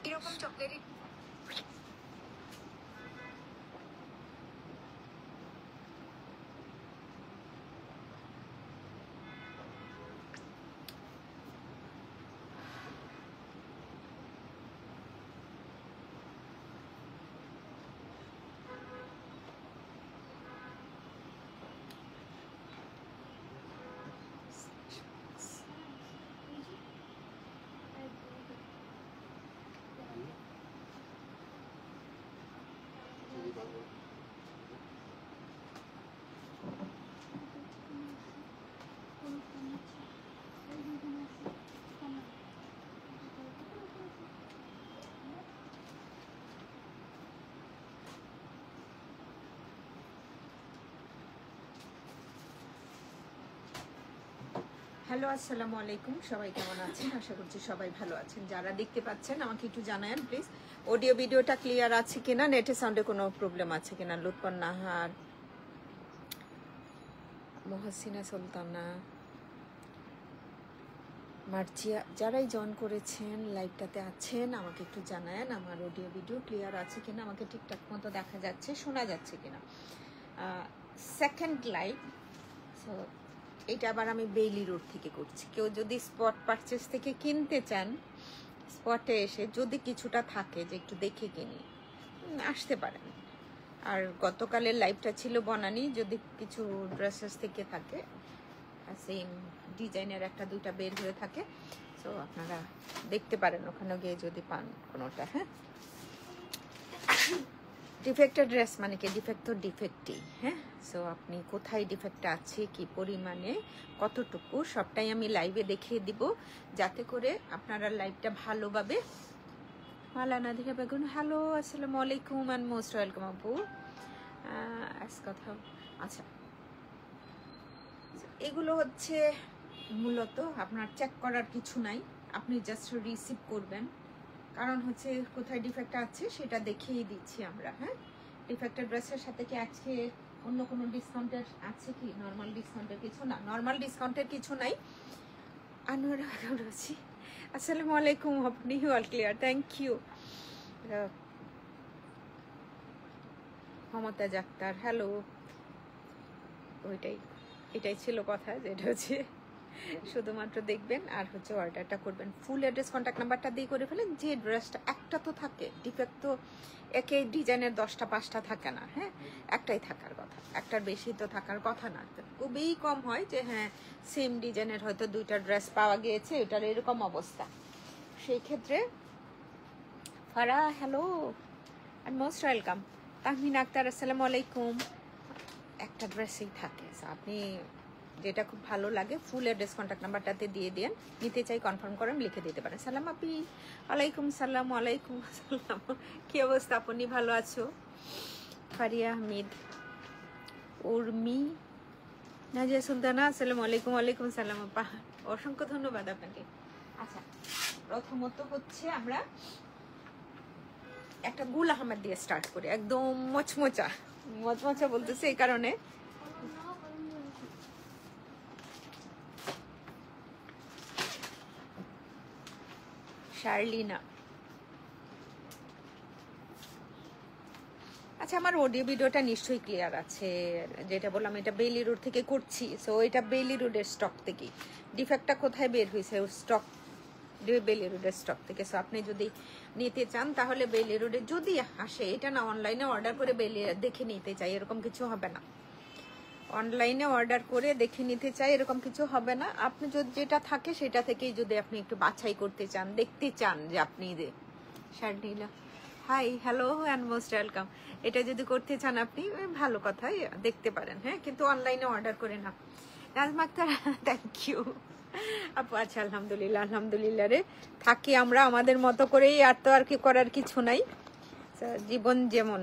এরকম chocolate hello আসসালামু আলাইকুম সবাই কেমন আছেন আশা করছি সবাই ভালো আছেন যারা দেখতে পাচ্ছেন আমাকে একটু জানায়েন প্লিজ অডিও ভিডিওটা ক্লিয়ার আছে কিনা নেটে সাউন্ডে কোনো প্রবলেম আছে কিনা লুৎফর নাহার মহসিনা সুলতানা মার্জিয়া যারাই জয়েন করেছেন লাইভটাতে আছেন আমাকে একটু জানায়েন আমার অডিও ভিডিও ক্লিয়ার আছে কিনা আমাকে ঠিকঠাক মতো দেখা যাচ্ছে শোনা যাচ্ছে কিনা সেকেন্ড লাইভ সো এটা আবার আমি বেইলি রোড থেকে করছি কেউ যদি স্পট পারচেস থেকে কিনতে চান স্পটে এসে যদি কিছুটা থাকে যে একটু দেখে কিনি আসতে পারেন আর গতকালের লাইভটা ছিল বনানী যদি কিছু ড্রেসেস থেকে থাকে সেম ডিজাইনের একটা দুইটা বের হয়ে থাকে সো আপনারা দেখতে পারেন ওখানে গিয়ে যদি পান কোনোটা হ্যাঁ ডিফেক্টেড ড্রেস মানে কি ডিফেক্ট তো ডিফেক্টই হ্যাঁ সো আপনি কোথায় ডিফেক্টটা আছে কি পরিমাণে কতটুকু সবটাই আমি লাইভে দেখিয়ে দিব যাতে করে আপনারা লাইভটা ভালোভাবে মালানা দেখে বেগুন হ্যালো আসসালামু আলাইকুম অ্যান্ড মোস্ট ওয়েলকাম আপু কথা আচ্ছা এগুলো হচ্ছে মূলত আপনার চেক করার কিছু নাই আপনি জাস্ট রিসিভ করবেন কারণ হচ্ছে কোথায় ডিফেক্ট আছে সেটা দেখিয়ে দিচ্ছি আমরা হ্যাঁ ডিফেক্টেড ড্রেসের সাথে কি আজকে অন্য কোনো ডিসকাউন্টের আছে কি নর্মাল ডিসকাউন্টের কিছু না নর্মাল ডিসকাউন্টের কিছু নাই আনোয়ার রয়েছি আসসালামু আলাইকুম আপনি all clear thank you Mumtaz Akter hello এটাই ছিল কথা যেটা হচ্ছে শুধুমাত্র দেখবেন আর হচ্ছে অর্ডারটা করবেন ফুল অ্যাড্রেস কন্ট্যাক্ট নাম্বারটা দিয়ে করে ফেলেন যে ড্রেসটা একটা তো থাকে ডিফেক্ট তো একই ডিজাইনের 10টা 5টা থাকে না হ্যাঁ একটাই থাকার কথা একটার বেশি তো থাকার কথা না খুবই কম হয় যে হ্যাঁ সেম ডিজাইনের হয়তো দুইটা ড্রেস পাওয়া গিয়েছে এটার এরকম অবস্থা সেই ক্ষেত্রে Fara hello and most welcome Tahmin Akter আসসালামু আলাইকুম একটা ড্রেসেই থাকে আপনি যেটা খুব ভালো লাগে ফুল অ্যাড্রেস কন্ট্যাক্ট নাম্বারটাতে দিয়ে দেন নিতে চাই কনফার্ম করেন লিখে দিতে পারেন সালাম আপি ওয়ালাইকুম সালাম ওয়ালাইকুম আসসালাম কি অবস্থা আপনি ভালো আছো ফারিয়া আহমেদ উর্মি নাজিয়া সুলতানা আসসালামু আলাইকুম ওয়ালাইকুম সালাম আপা অসংখ্য ধন্যবাদ আপনাকে আচ্ছা প্রথমত হচ্ছে আমরা একটা গুল আহমেদ দিয়ে স্টার্ট করি একদম মচমচা বলতেছে এই কারণে শার্লিনা আচ্ছা আমার অডিও ভিডিওটা নিশ্চয়ই ক্লিয়ার আছে যেটা বললাম এটা বেইলি রোড থেকে করছি সো এটা বেইলি রোডের স্টক থেকে ডিফেক্টটা কোথায় বের হয়েছে স্টক বেইলি রোডের স্টক থেকে সো আপনি যদি নিতে চান তাহলে বেইলি রোডে যদি আসে এটা না অনলাইনে অর্ডার করে বেইলি দেখে নিতে চাই এরকম কিছু হবে না অনলাইনে অর্ডার করে দেখে নিতে চাই এরকম কিছু হবে না আপনি যদি যেটা থাকে সেটা থেকেই যদি আপনি একটু বাছাই করতে চান দেখতে চান যে আপনি Sharlina hi hello and most welcome এটা যদি করতে চান আপনি ভালো কথাই দেখতে পারেন হ্যাঁ কিন্তু অনলাইনে অর্ডার করে না নাজমা আক্তার থ্যাংক ইউ আপু আচ্ছা আলহামদুলিল্লাহ রে থাকি আমরা আমাদের মতো করেই আর তো আর কি করার কিছু নাই জীবন যেমন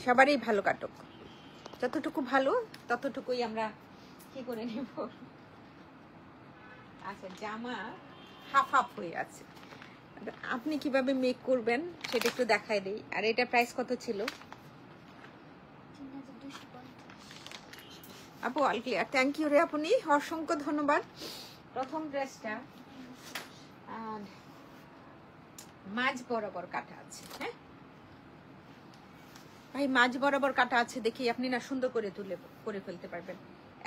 সবারই ভালো কাটুক যতটুকু ভালো ততটুকুই আমরা কি করে নেব আচ্ছা জামা হাফ হাফ হয়ে আছে আপনি কিভাবে মেক করবেন সেটা একটু দেখাই দেই আর এটা প্রাইস কত ছিল আপু অল ক্লিয়ার থ্যাংক ইউ রে আপনি অসংখ্য ধন্যবাদ প্রথম ড্রেসটা মাঝ বরাবর কাটা আছে। হ্যাঁ ভাই, মাঝ বরাবর কাটা আছে দেখি আপনি না সুন্দর করে তুলে করে ফেলতে পারবেন।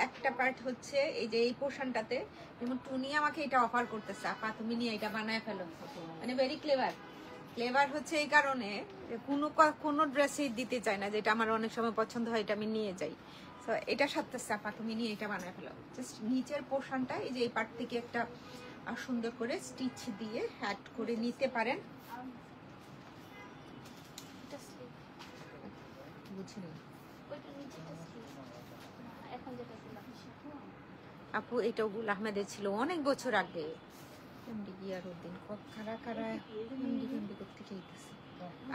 একটা পার্ট হচ্ছে এই যে এই পোর্শনটাতে, যেমন টুনি আমাকে এটা অফার করতেছে, আপা তুমি নিয়ে এটা বানায় ফেলো, মানে ভেরি ক্লেভার। ক্লেভার হচ্ছে এই কারণে যে কোনো ড্রেসই দিতে চায় না, যেটা আমার অনেক সময় পছন্দ হয় এটা আমি নিয়ে যাই। তো এটা সাথে আপা তুমি নিয়ে এটা বানায় ফেলো। জাস্ট নিচের পোর্শনটা এই যে এই পার্ট থেকে একটা সুন্দর করে স্টিচ দিয়ে অ্যাড করে নিতে পারেন। বুঝিনি আপু, এটা গুল আহমেদের ছিল অনেক বছর আগে।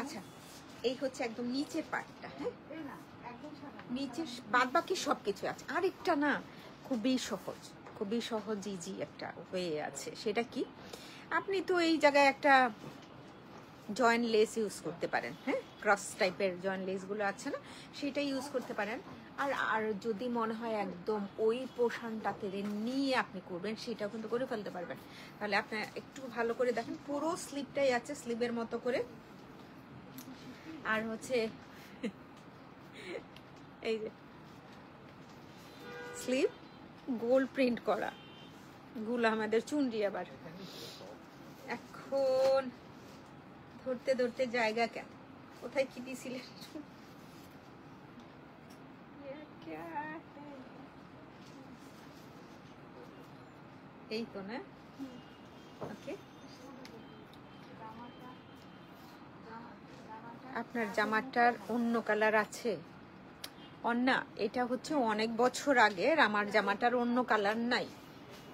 আচ্ছা, এই হচ্ছে একদম নিচের পার্টটা। হ্যাঁ, নিচের বাদ বাকি সবকিছু আছে। আরেকটা না খুবই সহজ, খুবই সহজ ইজি একটা ওয়ে আছে। সেটা কি, আপনি তো এই জায়গায় একটা জয়েন্ট লেস ইউজ করতে পারেন। হ্যাঁ, ক্রস টাইপের জয়েন্ট লেস গুলো আছে না, সেটা ইউজ করতে পারেন। আর যদি মনে হয় একদম ওই পোর্শনটাতে নিয়ে আপনি করবেন, সেটাও কিন্তু করে ফেলতে পারবেন। তাহলে আপনি একটু ভালো করে দেখেন, পুরো স্লিপটাই আছে স্লিপের মতো করে। আর হচ্ছে এই যে স্লিপ গোল প্রিন্ট করা, গুল আমাদের চুনরি। আবার এখন ধরতে ধরতে জায়গা কেন, কোথায় কি দিয়েছিলেন? এই তো না, ওকে। আপনার জামাটার অন্য কালার আছে? অন্যা, এটা হচ্ছে অনেক বছর আগের, আমার জামাটার অন্য কালার নাই,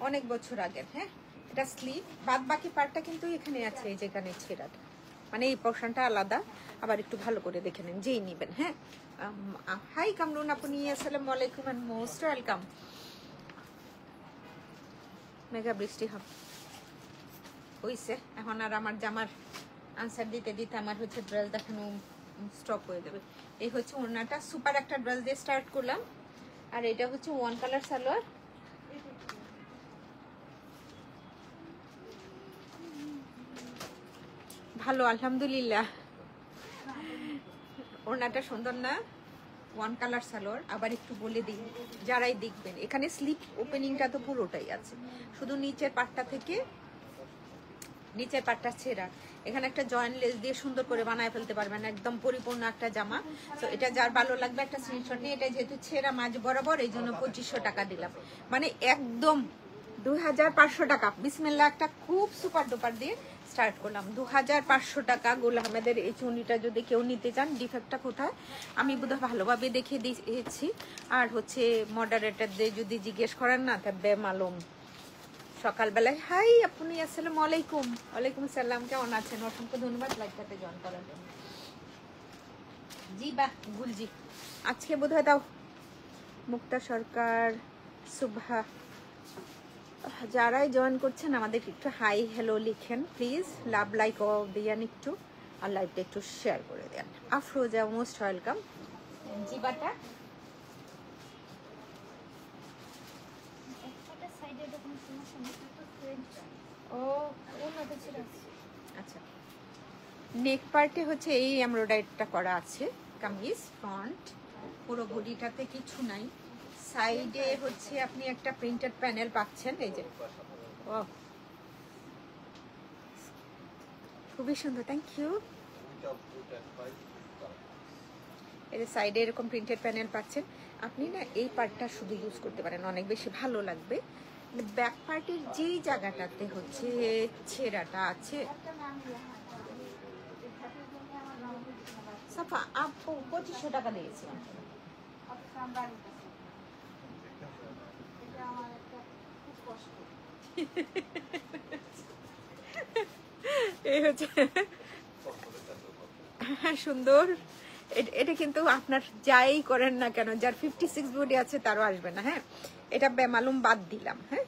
অনেক বছর আগের। হ্যাঁ, এটা স্লিভ, বাদ বাকি পার্টটা কিন্তু এখানে আছে, এই যেখানে ছেঁড়াটা, মানে এই পোর্শনটা আলাদা। আবার একটু ভালো করে দেখে নেন যেই নিবেন। হ্যাঁ, হাই কামরুন, আপনি আসসালামু আলাইকুম এন্ড মোস্ট ওয়েলকাম। মেঘা বৃষ্টি হবে হইছে, এখন আর আমার জামার আনসার দিতে দিতে আমার হচ্ছে ড্রেস দেখানো স্টপ হয়ে যাবে। এই হচ্ছে ওড়নাটা, সুপার একটা ড্রেস দিয়ে স্টার্ট করলাম। আর এটা হচ্ছে ওয়ান কালার সালোয়ার। ভালো আলহামদুলিল্লাহ, ওড়নাটা সুন্দর না? One colour salwar. আবার একটু বলে দিই যারাই দেখবেন, এখানে স্লিপ ওপেনিংটা তো পুরোটাই আছে, শুধু নিচের পাটটা থেকে নিচের পাটটা ছেঁড়া। এখানে একটা জয়েন্ট লেস দিয়ে সুন্দর করে বানায় ফেলতে পারবেন, একদম পরিপূর্ণ একটা জামা। তো এটা যার ভালো লাগবে একটা স্ক্রিনশট নিয়ে, এটা যেহেতু ছেঁড়া মাঝ বরাবর, এই জন্য 2500 টাকা দিলাম, মানে একদম 2500 টাকা। বিসমিল্লাহ, একটা খুব সুপার ডুপার দিয়ে স্টার্ট করলাম। 2500 টাকা গুল আহমেদের এই চুনিটা যদি কেউ নিতে চান। ডিফেক্টটা কোথায় আমি বোধহয় ভালোভাবে দেখিয়ে দিয়েছি। আর হচ্ছে মডারেটরদের যদি জিজ্ঞেস করেন না, তবে মালুম সকালবেলায়। হাই আপনি, আসসালামু আলাইকুম। ওয়ালাইকুম আসসালাম, কেমন আছেন? অসংখ্য ধন্যবাদ লাইভটাতে জয়েন করার জন্য। জি বাহ গুলজি, আজকে বোধহয় দাও মুক্তা সরকার, সুভা, যারাই জয়েন করছেন আমাদের একটু হাই হ্যালো লিখেন প্লিজ, লাভ লাইক ও দিয়ান একটু, আর লাইভটা একটু শেয়ার করে দেন। Afroza most welcome. জিবাটা ও আচ্ছা, নেক পার্টে হচ্ছে এই এমব্রয়ডারিটা করা আছে, কামিজ ফ্রন্ট, পুরো বডিটাতে কিছু নাই। সাইডে হচ্ছে আপনি একটা প্রিন্টেড প্যানেল পাচ্ছেন, এই যে খুবই সুন্দর, থ্যাংক ইউ। এর সাইডে এরকম প্রিন্টেড প্যানেল পাচ্ছেন। আপনি না এই পার্টটা শুধু ইউজ করতে পারেন, অনেক বেশি ভালো লাগবে। ব্যাক পার্টের যেই জায়গাটাতে হচ্ছে ছেঁড়াটা আছে, সাফা আপু 2500 টাকা দিয়েছিলাম। এই হচ্ছে সুন্দর। এটা কিন্তু আপনার যাই করেন না কেন, যার 56 বডি আছে তারও আসবে না। হ্যাঁ, এটা বেমালুম বাদ দিলাম। হ্যাঁ,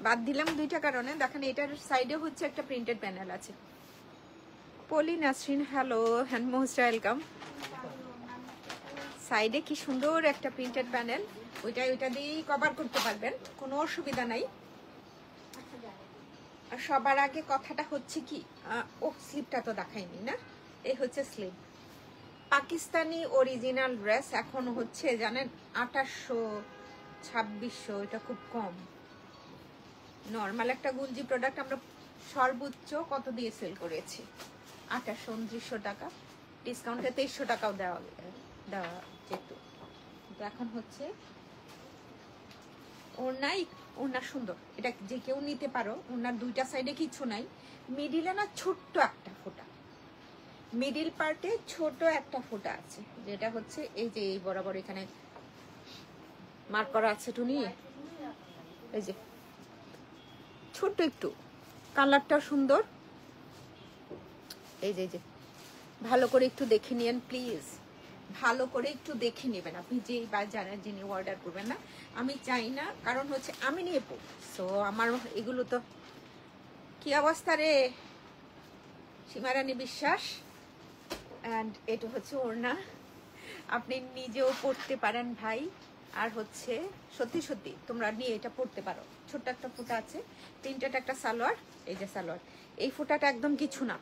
বাদ দিলাম দুইটা কারণে। দেখেন এটার সাইডে হচ্ছে একটা প্রিন্টেড প্যানেল আছে। Poly Nasrin, hello and most welcome. সাইডে কি সুন্দর একটা প্রিন্টেড প্যানেল, ওইটা দিয়েই কভার করতে পারবেন, কোনো অসুবিধা নাই। আর সবার আগে কথাটা হচ্ছে কি, ও স্লিপটা তো দেখাইনি না, এই হচ্ছে স্লিপ। পাকিস্তানি অরিজিনাল ড্রেস এখন হচ্ছে জানেন 2800 2600, এটা খুব কম। নর্মাল একটা গুঞ্জি প্রোডাক্ট আমরা সর্বোচ্চ কত দিয়ে সেল করেছি, 2800 টাকা, ডিসকাউন্টে 2300 টাকাও দেওয়া যেত। এখন হচ্ছে ওড়না সুন্দর, এটা যে কেউ নিতে পারো। ওড়নার দুইটা সাইডে কিছু নাই, মিডিলে না ছোট্ট একটা ফোঁটা, মিডিল পার্টে ছোট একটা ফোঁটা আছে, যেটা হচ্ছে এই যে এই বরাবর এখানে মার্ক করা আছে টুনি, এই যে ছোট্ট একটু, কালারটা সুন্দর। এই যে ভালো করে একটু দেখে নিয়েন প্লিজ, ভালো করে একটু দেখে নেবেন আপনি যেই বাজারে যিনি অর্ডার করবেন না। আমি চাই না, কারণ হচ্ছে আমি নিয়ে সো আমার এগুলো তো কি অবস্থা রে সীমারানী বিশ্বাস। অ্যান্ড এটা হচ্ছে ওড়না, আপনি নিজেও পড়তে পারেন ভাই। আর হচ্ছে সত্যি সত্যি তোমরা নিয়ে এটা পড়তে পারো। ছোট্ট একটা ফুটা আছে, প্রিন্টেড একটা সালোয়ার, এই যে সালোয়ার, এই ফুটাটা একদম কিছু না,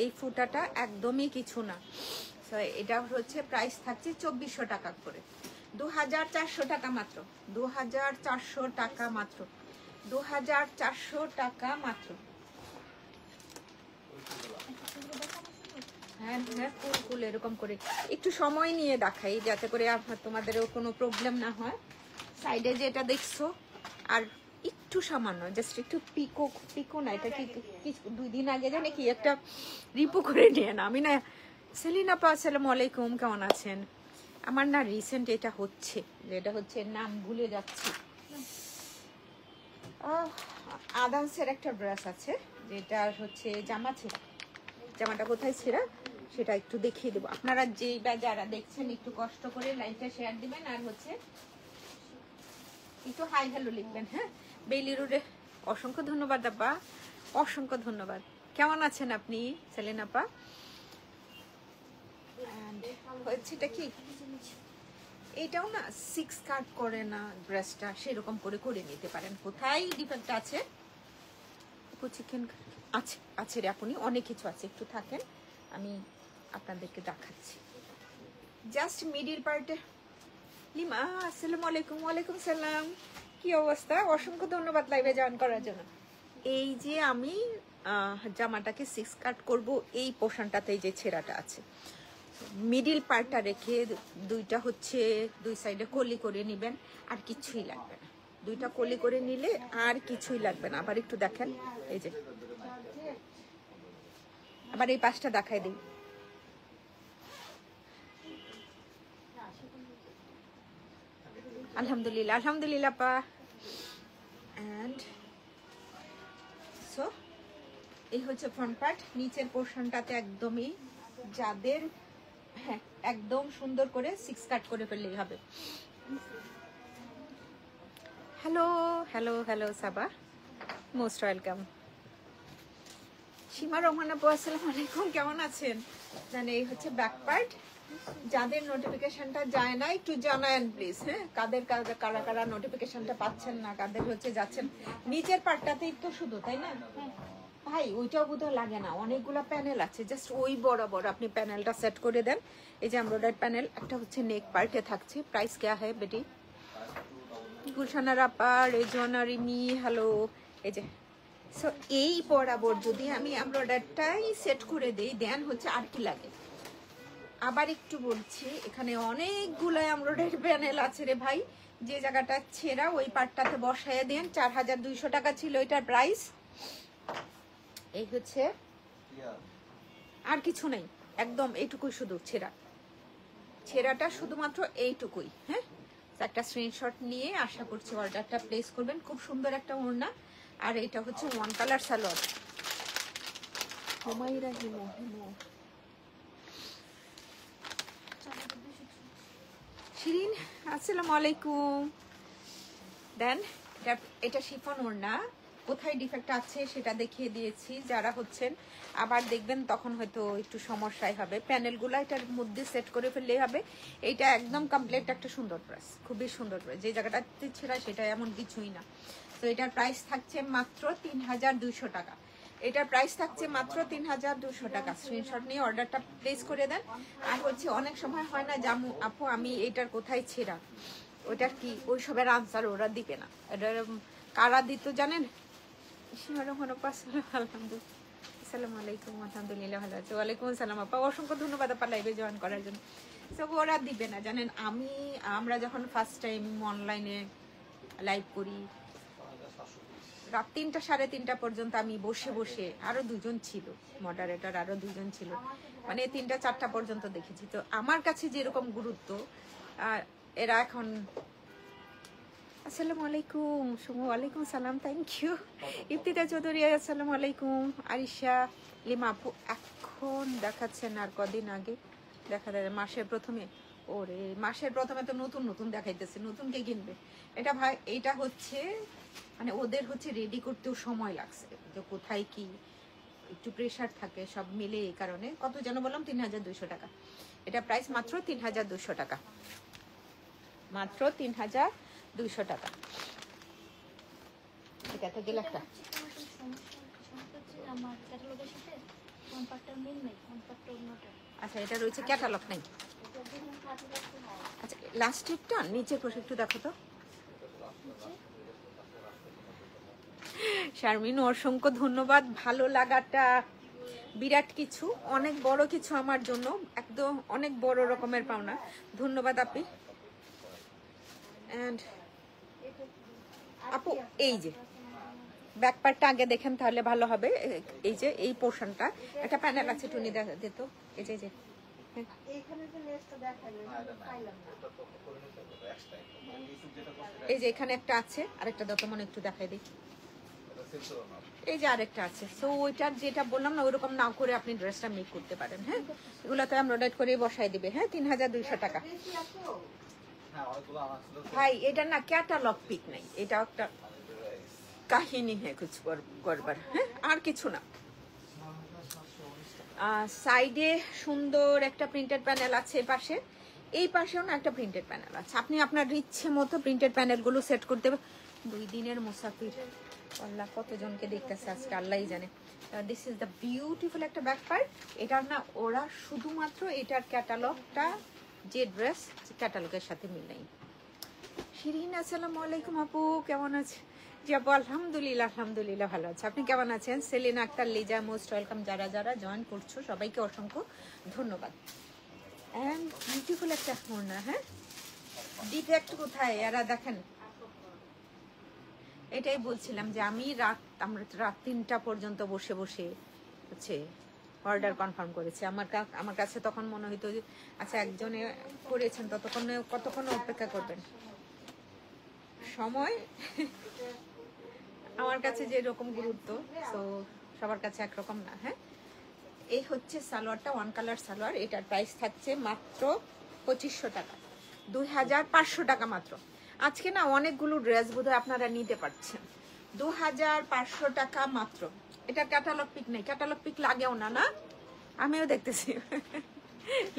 এই ফুটাটা একদমই কিছু না। তো এটা হচ্ছে প্রাইস থাকছে 2400 টাকা করে, 2400 টাকা মাত্র, 2400 টাকা মাত্র, 2400 টাকা মাত্র। হ্যাঁ হ্যাঁ, ফুল এরকম করে একটু সময় নিয়ে দেখাই, যাতে করে তোমাদেরও কোনো প্রবলেম না হয়। সাইডে যেটা দেখছো আর একটু সামান্য জাস্ট একটু পিকো না, এটা কি 2 দিন আগে জানে কি একটা রিপো করে নিয়ে না। আমি না সেলিনা আপা আসসালামু আলাইকুম, কেমন আছেন? আমার না রিসেন্ট এটা হচ্ছে, যেটা হচ্ছে নাম ভুলে যাচ্ছি, আদান্সের একটা ড্রেস আছে যেটা হচ্ছে জামা ছেঁড়া, জামাটা কোথায় ছেঁড়া সেটা একটু দেখিয়ে দেবো। আপনারা যেই বা যারা দেখছেন একটু কষ্ট করে লাইভটা শেয়ার দিবেন, আর হচ্ছে একটু হাই হ্যালো লিখবেন। হ্যাঁ, বেইলি রোডে অসংখ্য ধন্যবাদ আপা, অসংখ্য ধন্যবাদ। কেমন আছেন আপনি সেলিনা আপা? হচ্ছেটা কি, এটাও না 6 কাট করে না ড্রেসটা, সেরকম করে করে নিতে পারেন। কোথায় ডিফেক্ট আছে? চিকেন আছে, আছে রে আপনি, অনেক কিছু আছে, একটু থাকেন আমি আপনাদেরকে দেখাচ্ছি। জাস্ট মিডিল পার্টে। লিমা আসসালামু আলাইকুম। ওয়ালাইকুম সালাম, কি অবস্থা? অসংখ্য ধন্যবাদ লাইভে জয়েন করার জন্য। এই যে আমি জামাটাকে 6 কাট করব, এই পোর্শনটাতে যে ছেঁড়াটা আছে, মিডিল পার্টটা রেখে দুইটা হচ্ছে দুই সাইডে কলি করে নেবেন, আর কিছুই লাগবে না। দুইটা কলি করে নিলে আর কিছুই লাগবে না। আবার একটু দেখেন, এই যে আবার এই পাশটা দেখাই দিই। আলহামদুলিল্লাহ, আলহামদুলিল্লাহ পা। এন্ড সো এই হচ্ছে ফ্রন্ট পার্ট। নিচের পোর্শনটাতে একদমই যাদের হ্যাঁ একদম সুন্দর করে 6 কাট করে ফেললেই হবে। হ্যালো হ্যালো হ্যালো সাবা, মোস্ট ওয়েলকাম। সীমা রহমান আপু আসসালামু আলাইকুম, কেমন আছেন? জানেন এই হচ্ছে ব্যাক পার্ট। যাদের নোটিফিকেশনটা যায় না একটু জানায়েন প্লিজ। হ্যাঁ, কাদের কারা কারা নোটিফিকেশনটা পাচ্ছেন না, কাদের হচ্ছে যাচ্ছেন। নিচের পার্টটাতেই তো শুধু, তাই না ভাই? ওইটাও বোধহয় লাগে না, অনেকগুলো প্যানেল আছে, জাস্ট ওই বরাবর আপনি প্যানেলটা সেট করে দেন। এই যে এমব্রয়ডারি প্যানেল একটা হচ্ছে নেক পার্টে থাকছে। প্রাইস क्या है বেটি? গুলশানা আপা, রেজওয়ানা রিমি, হ্যালো। এই যে সো এই বরাবর যদি আমি এমব্রয়ডারিটাই সেট করে দেই, দেন হচ্ছে আর কি লাগে। আবার একটু বলছি, এখানে অনেকগুলো এমব্রয়ডারি প্যানেল আছে রে ভাই। যে জায়গাটা ছেঁড়া ওই পার্টটাতে বসায় দেন। 4200 টাকা ছিল এটার প্রাইস। এই হচ্ছে, আর কিছু নেই, একদম এইটুকুই শুধু ছেঁড়া, ছেঁড়াটা শুধুমাত্র এইটুকুই। হ্যাঁ, একটা স্ক্রিনশট নিয়ে আশা করছি অর্ডারটা প্লেস করবেন। খুব সুন্দর একটা ওড়না, আর এটা হচ্ছে ওয়ান কালার সালোয়ার। হুমায়রা হিমো হিমো শিরিন আসসালামু আলাইকুম। দেন এটা শিফন ওড়না, কোথায় ডিফেক্ট আছে সেটা দেখিয়ে দিয়েছি। যারা হচ্ছেন আবার দেখবেন তখন হয়তো একটু সমস্যায় হবে। প্যানেলগুলো এটার মধ্যে সেট করে ফেললেই হবে। এইটা একদম কমপ্লিট একটা সুন্দর ড্রেস, খুবই সুন্দর ড্রেস। যে জায়গাটাতে ছেঁড়া সেটা এমন কিছুই না। তো এটার প্রাইস থাকছে মাত্র 3200 টাকা। এটার প্রাইস থাকছে মাত্র 3200 টাকা। স্ক্রিনশট নিয়ে অর্ডারটা প্লেস করে দেন। আর হচ্ছে অনেক সময় হয় না জামু আপু আমি এটার কোথায় ছেঁড়া, ওইটার কি ওই সবের আনসার ওরা দিবে না। এটা কারা দিত জানেন? আসসালামু আলাইকুম, আলহামদুলিল্লাহ ভালো আছে। ওয়ালাইকুম আসসালাম আপা, অসংখ্য ধন্যবাদ আপা লাইভে জয়েন করার জন্য। তো ওরা দিবে না জানেন। আমরা যখন ফার্স্ট টাইম অনলাইনে লাইভ করি রাত 3টা 3:30 পর্যন্ত আমি বসে বসে, আরো দুজন ছিল মডারেটর, আরো দুজন ছিল, মানে 3টা 4টা পর্যন্ত দেখেছি। তো আমার কাছে যেরকম গুরুত্ব এরা এখন। আসসালামু আলাইকুম সুমু, ওয়ালাইকুম সালাম, থ্যাংক ইউ। ইফতিতা চৌধুরী আসসালামু আলাইকুম। আরিশা লিমা আপু এখন দেখাচ্ছেন আর কদিন আগে দেখা যায় মাসের প্রথমে, ওরে মাসের প্রথমে তো নতুন নতুন দেখাইতেছে, নতুন কে কিনবে এটা ভাই? এইটা হচ্ছে মানে ওদের হচ্ছে রেডি করতেও সময় লাগছে, যে কোথায় কি একটু প্রেশার থাকে সব মিলে, এই কারণে। কত যেন বললাম 3200 টাকা। এটা প্রাইস মাত্র 3200 টাকা, মাত্র 3200 টাকা। এটা তো গেল একটা। আচ্ছা এটা রয়েছে ক্যাটালগ নেই। আচ্ছা লাস্টেরটা নিচের পাশে একটু দেখো তো। শারমিন অসংখ্য ধন্যবাদ, ভালো লাগাটা বিরাট কিছু, অনেক বড় কিছু আমার জন্য, একদম অনেক বড় রকমের পাওনা। ধন্যবাদ আপি। এন্ড আপু এই যে ব্যাক পার্টটা আগে দেখেন তাহলে ভালো হবে। এই যে এই পোর্শনটা একটা প্যানেল আছে, টুনি দিত, এই যে এই যে এখানে একটা আছে, আরেকটা দত মনে একটু দেখাই দিই, এই যে আরেকটা আছে। সো ওইটার যেটা বললাম না ওইরকম না করে আপনি ড্রেসটা মেক করতে পারেন। হ্যাঁ এগুলোতে এমব্রয়ডারি করে বসাই দিবে। হ্যাঁ 3200 টাকা। ভাই এটা না ক্যাটালগ পিক নাই, এটা একটা কাহিনী হ্যাঁ কুছ করবার। হ্যাঁ আর কিছু না। সাইডে সুন্দর একটা প্রিন্টেড প্যানেল আছে, পাশে এই পাশেও না একটা প্রিন্টেড প্যানেল আছে। আপনি আপনার ইচ্ছে মতো প্রিন্টেড প্যানেলগুলো সেট করতে হবে। 2 দিনের মুসাফির, আল্লাহ কতজনকে দেখতেছে আজকে আল্লাহই জানে। দিস ইজ দ্য বিউটিফুল একটা ব্যাক পার্ট। এটার না ওরা শুধুমাত্র এটার ক্যাটালগটা, যে ড্রেস ক্যাটালগের সাথে মিল নেই। শিরিন আসসালামু আলাইকুম আপু, কেমন আছে? জি আপু আলহামদুলিল্লাহ, আলহামদুলিল্লাহ ভালো আছে। আপনি কেমন আছেন? Selina Akter Liza, most welcome. যারা যারা জয়েন করছো সবাইকে অসংখ্য ধন্যবাদ। এন্ড বিউটিফুল একটা ওড়না। হ্যাঁ ডিফেক্ট কোথায় এরা দেখেন। এটাই বলছিলাম যে আমরা রাত 3টা পর্যন্ত বসে বসে হচ্ছে অর্ডার কনফার্ম করেছি। আমার কাছে তখন মনে হইতো যে আচ্ছা একজনে করেছেন কতক্ষণ অপেক্ষা করবেন। সময় আমার কাছে যে রকম গুরুত্ব, তো সবার কাছে একরকম না। হ্যাঁ এই হচ্ছে সালোয়ারটা, ওয়ান কালার সালোয়ার। এটার প্রাইস থাকছে মাত্র 2500 টাকা, 2500 টাকা মাত্র। আজকে না অনেকগুলো ড্রেস বোধহয় আপনারা নিতে পারছেন। 2500 টাকা মাত্র। এটা ক্যাটালগ পিক নেই, ক্যাটালগ পিক লাগেও না, না আমিও দেখতেছি।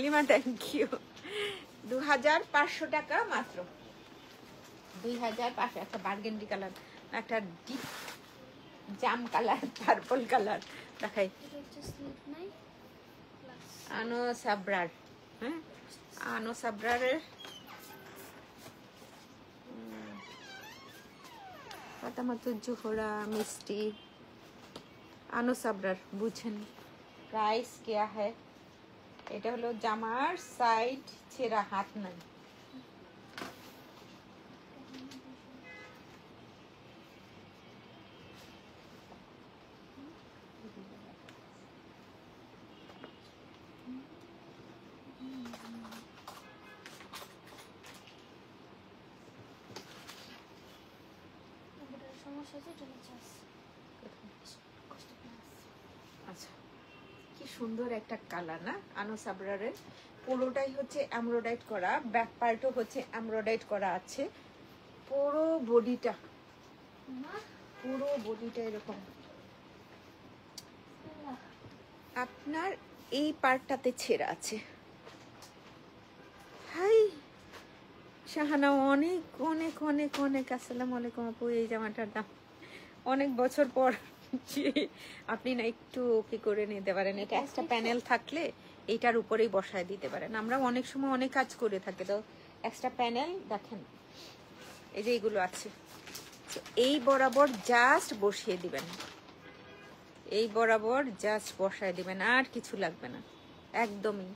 Lima thank you. 2500 টাকা মাত্র, 2500। একটা বার্গেন্ডি কালার, একটা ডিপ জাম কালার, পার্পল কালার দেখাই। আনো সাবরার, হ্যাঁ আনো সাবরারের পাতামাতো জোহরা মিষ্টি আনো সাবরার বুঝেন। প্রাইস কেয়া হ্যায়? এটা হলো জামার সাইড ছেঁড়া, হাত নাই। আচ্ছা কি সুন্দর একটা কালার না আনো সাবরারের। পুরোটাই হচ্ছে এমব্রয়ডারি করা, ব্যাক পার্টও হচ্ছে এমব্রয়ডারি করা আছে। পুরো বডিটা এরকম। আপনার এই পার্টটাতে ছেঁড়া আছে। হাই শাহানা অনেক অনেক অনেক অনেক আসসালামু আলাইকুম আপু। এই জামাটার দাম অনেক বছর পর আপনি না একটু কি করে নিতে পারেন, এটা একটা প্যানেল থাকলে এইটার উপরেই বসায় দিতে পারেন। আমরা অনেক সময় অনেক কাজ করে থাকি, তো এক্সট্রা প্যানেল দেখেন এই যে এইগুলো আছে, এই বরাবর জাস্ট বসিয়ে দিবেন, এই বরাবর জাস্ট বসায় দিবেন, আর কিছু লাগবে না একদমই।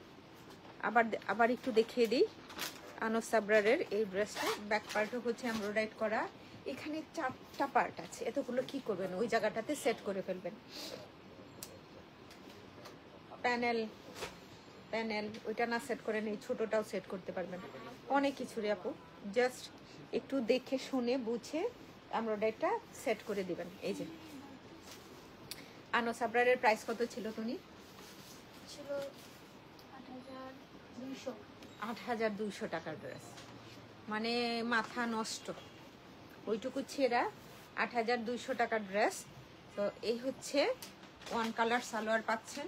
আবার একটু দেখিয়ে দিই আনো সাবরারের এই ড্রেসটা। ব্যাক পার্টও হচ্ছে এমব্রয়ডারি করা, এখানে 4টা পার্ট আছে। এতগুলো কি করবেন, ওই জায়গাটাতে সেট করে ফেলবেন। প্যানেল প্যানেল ওইটা না সেট করে নেই, ছোটটাও সেট করতে পারবেন। অনেক কিছু রে আপু, জাস্ট একটু দেখে শুনে বুঝে এমব্রয়ডারিটা সেট করে দিবেন। এই যে আনো সাবরারের প্রাইস কত ছিল তুমি? ছিল 8200। 8200 টাকার ড্রেস, মানে মাথা নষ্ট, ওইটুকু ছেঁড়া 8200 টাকার ড্রেস। তো এই হচ্ছে ওয়ান কালার সালোয়ার পাচ্ছেন।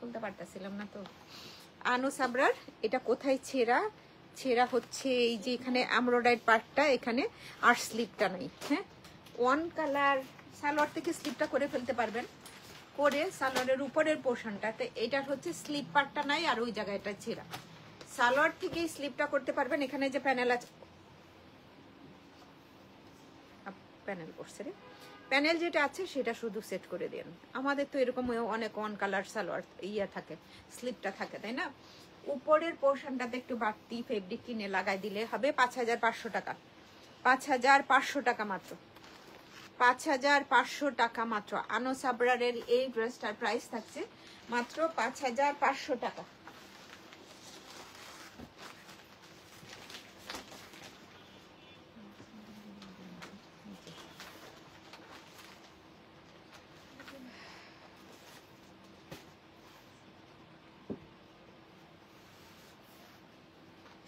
বলতে পারতেছিলাম না তো। আনো সাবরার এটা কোথায় ছেঁড়া? ছেঁড়া হচ্ছে এই যে এখানে এমব্রয়ডারি পার্টটা এখানে, আর স্লিপটা নাই। হ্যাঁ, ওয়ান কালার সালোয়ার থেকে স্লিপটা করে ফেলতে পারবেন, করে সালোয়ারের উপরের পোর্শনটাতে এটার হচ্ছে স্লিপ পার্টটা নাই, আর ওই জায়গাটা ছেঁড়া। সালোয়ার থেকেই স্লিপটা করতে পারবেন। এখানে যে প্যানেল আছে, প্যানেল করছে রে, প্যানেল যেটা আছে সেটা শুধু সেট করে দেন। আমাদের তো এরকম অনেক ওয়ান কালার সালোয়ার ইয়া থাকে, স্লিপটা থাকে, তাই না? উপরের পোর্শনটাতে একটু বাড়তি ফেব্রিক কিনে লাগাই দিলে হবে 5500 টাকা। 5500 টাকা মাত্র, 5500 টাকা মাত্র। আনো সাবরারের এই ড্রেসটার প্রাইস থাকছে মাত্র 5500 টাকা।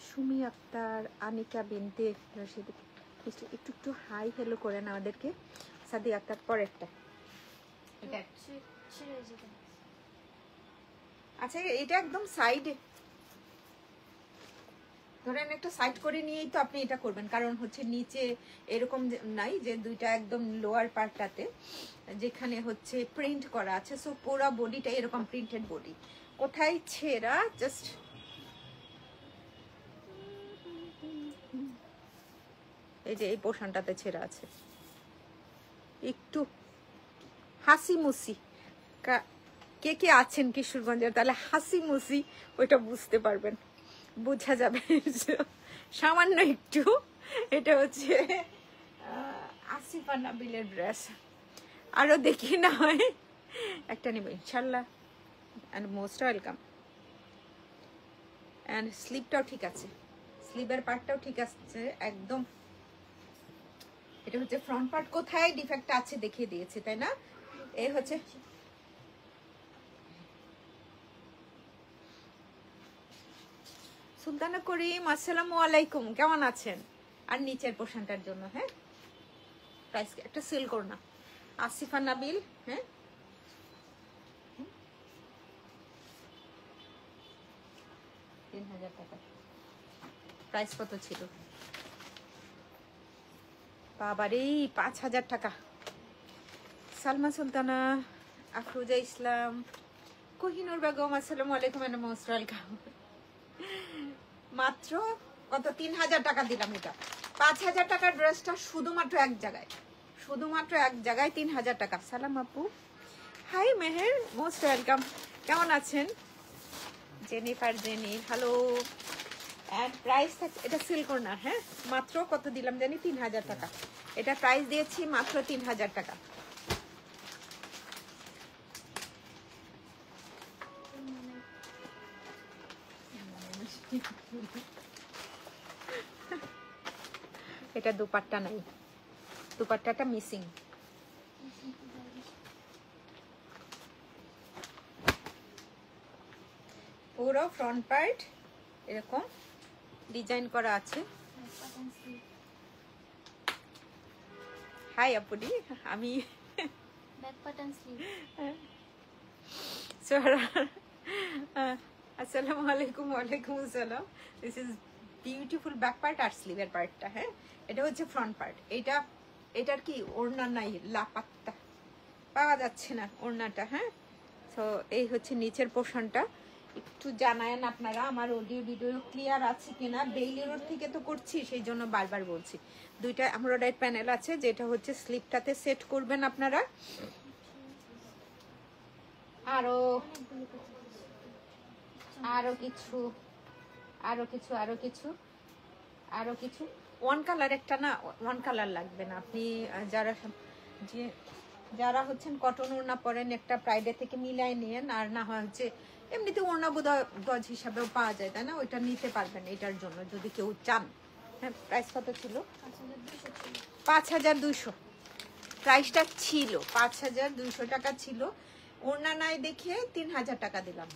সুমি আক্তার, আনিকা বিনতে রশিদ, একটু একটু হাই হ্যালো করেন আমাদেরকে। সাদি আক্তার পরেরটা এটা, আচ্ছা এটা একদম সাইডে ধরেন, একটা সাইড করে নিয়েই তো আপনি এটা করবেন, কারণ হচ্ছে নিচে এরকম নাই যে দুইটা একদম লোয়ার পার্টটাতে যেখানে হচ্ছে প্রিন্ট করা আছে, সো পুরো বডিটা এরকম প্রিন্টেড বডি। কোথায় ছেঁড়া, জাস্ট এই যে এই পোর্শনটাতে ছেঁড়া আছে। একটু হাসি মুসি কে কে আছেন কিশোরগঞ্জের, তাহলে হাসি মুসি ওইটা বুঝতে পারবেন, বোঝা যাবে সামান্য একটু। এটা হচ্ছে আসিফা নাবিলের ড্রেস। আরো দেখি না হয় একটা নেব ইনশাল্লাহ। And most welcome. অ্যান্ড স্লিপটাও ঠিক আছে, স্লিভের পার্টটাও ঠিক আছে একদম। এটা হচ্ছে ফ্রন্ট পার্ট, কোথায় ডিফেক্ট আছে দেখিয়ে দিয়েছি, তাই না? এই হচ্ছে সুলতানা করিম, আসসালামু আলাইকুম, কেমন আছেন? আর নিচের পোর্শনটার জন্য হ্যাঁ প্রাইস একটা সেল করো না। আসিফা নাবিল, হ্যাঁ 3000 টাকা প্রাইস। কত ছিল বাবারে? 5000 টাকা। সালমা সুলতানা, আফরোজা ইসলাম, কোহিনুর বেগম, আসসালামু আলাইকুম, এন্ড মোস্ট ওয়েলকাম। মাত্র কত? 3000 টাকা দিলাম। এটা 5000 টাকার ড্রেসটা শুধুমাত্র এক জায়গায়, শুধুমাত্র এক জায়গায় 3000 টাকা। সালাম আপু, হাই মেহের, মোস্ট ওয়েলকাম, কেমন আছেন? Jennifer Jenny, hello. And price এটা সিল কর্নার, হ্যাঁ মাত্র কত দিলাম জানি? 3000 টাকা। এটা প্রাইস দিয়েছি মাত্র 3000 টাকা। এটা দুপাট্টা নাই, দুপাট্টাটা মিসিং। পুরো ফ্রন্ট পার্ট এরকম ডিজাইন করা আছে। হাই আপুডি, আমি ব্যাক বাটন স্লিভ। আসসালামু আলাইকুম। ওয়ালাইকুম আসসালাম। This is beautiful back part আর স্লিভের পার্টটা। হ্যাঁ, এটা হচ্ছে ফ্রন্ট পার্ট। এটার কি ওড়না নাই, লাপাত্তা পাওয়া যাচ্ছে না ওড়নাটা। হ্যাঁ, তো এই হচ্ছে নিচের পোর্শনটা। একটু জানায়েন আপনারা আমার অডিও ভিডিও ক্লিয়ার আছে কিনা। বেইলি রোড থেকে তো করছি, সেই জন্য বারবার বলছি। দুইটা এমব্রয়ডারি প্যানেল আছে, যেটা হচ্ছে স্লিপটাতে সেট করবেন আপনারা। আরো আরো কিছু আরো কিছু আরো কিছু আরো কিছু ওয়ান কালার একটা না, ওয়ান কালার লাগবে না। আপনি যারা হচ্ছেন কটন ওড়না পরেন, একটা প্রাইডে থেকে মিলাই নিয়েন। আর না হয় হচ্ছে এমনিতে ওড়না বোধহয় গজ হিসাবেও পাওয়া যায়, তাই না? ওইটা নিতে পারবেন এটার জন্য যদি কেউ চান। হ্যাঁ, প্রাইস কত ছিল? 5200 প্রাইসটা ছিল। 5200 টাকা ছিল। ওড়না নাই দেখে 3000 টাকা দিলাম।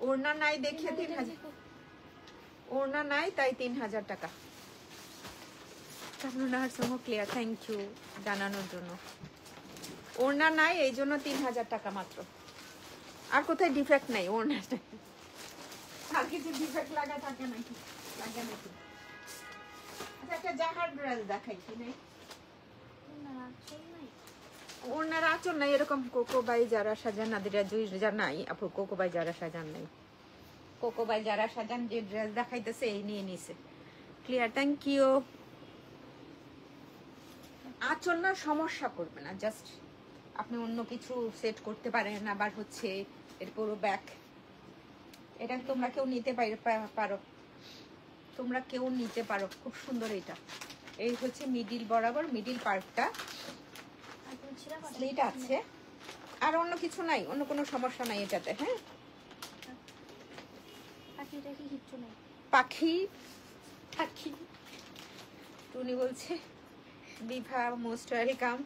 ওড়না নাই দেখে 3000, ওড়না নাই তাই 3000 টাকা। ক্লিয়ার, থ্যাংক ইউ জানানোর জন্য। ওড়না নাই এই জন্য 3000 টাকা মাত্র। আর কোথায় ডিফেক্ট নাই ওড়নাটা? আর কিছু ডিফেক্ট লাগা থাকে নাকি? লাগে নাকি? আচ্ছা, একটা জাহার ড্রেস দেখাইছি নাই, ওড়নার আঁচল নাই। এরকম কোকোবাই যারা সাজান, নাদিরা জুই যা নাই আপু, কোকোবাই যারা সাজান নাই। কোকোবাই যারা সাজান যে ড্রেস দেখাইতেছে এই নিয়ে নিছে। Clear, thank you. আঁচল না সমস্যা করবে না, জাস্ট আপনি অন্য কিছু সেট করতে পারেন। আবার হচ্ছে এর পুরো ব্যাক, এটা তোমরা কেউ নিতে পারো, তোমরা কেউ নিতে পারো। খুব সুন্দর এটা। এই হচ্ছে মিডিল বরাবর, মিডিল পার্টটা স্লিট আছে। আর অন্য কিছু নাই, অন্য কোনো সমস্যা নাই এটাতে। হ্যাঁ, পাখি পাখি টুনি বলছে Bibha most welcome,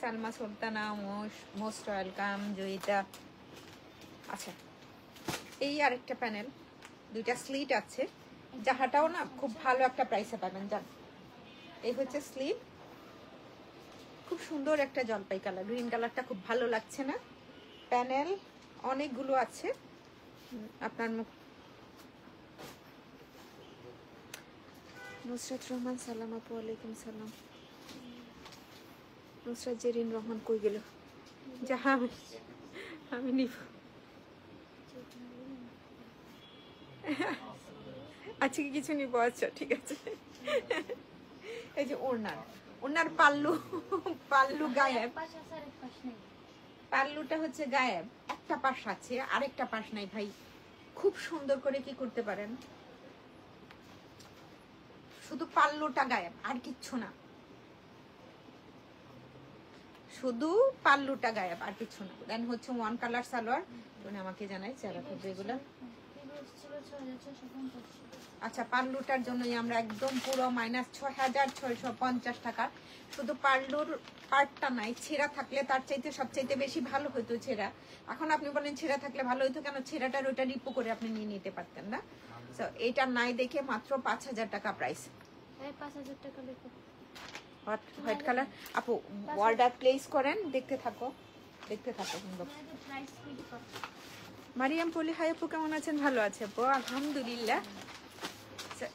Salma Sultana most welcome, Joyita. আচ্ছা, এই আরেকটা প্যানেল, দুইটা স্লিট আছে। যাহাটাও না খুব ভালো একটা প্রাইসে পাবেন। জান, এই হচ্ছে স্লিভ, খুব সুন্দর একটা জলপাই কালার। গ্রিন কালারটা খুব ভালো লাগছে না? প্যানেল অনেকগুলো আছে। আপনার মুখ নুসরাত রহমান সালাম আপু, ওয়ালাইকুম সালাম। নুসরাত জেরিন রহমান কই গেল? যাহা আমি নিব। আজকে কিছু নিব। আচ্ছা, ঠিক আছে। এই যে ওড়নার পাল্লু গায়েব। পাল্লুটা হচ্ছে গায়েব, একটা পাশ আছে আরেকটা পাশ নাই ভাই। খুব সুন্দর করে কি করতে পারেন, শুধু পাল্লুটা গায়েব, আর কিচ্ছু না। শুধু পাল্লুটা গায়েব, আর কিছু না। দেন হচ্ছে ওয়ান কালার সালোয়ার। তুমি আমাকে জানাই চেহারা করবে এগুলা। আচ্ছা, পাল্লুটার জন্যই আমরা একদম পুরো -6650 টাকা। শুধু পাল্লুর পার্টটা নাই, ছেঁড়া থাকলে তার চাইতে সবচাইতে বেশি ভালো হতো ছেঁড়া। এখন আপনি বলেন ছেঁড়া থাকলে ভালো হতো কেন? ছেঁড়াটার ওইটা রিপো করে আপনি নিয়ে নিতে পারতেন না। তো এটা নাই দেখে মাত্র 5000 টাকা প্রাইস। 5000 টাকা লিখো। হোয়াইট কালার আপু, অর্ডার প্লেস করেন, দেখতে থাকো। মারিয়াম পলি, হাই আপু, কেমন আছেন? ভালো আছে আপু, আলহামদুলিল্লাহ।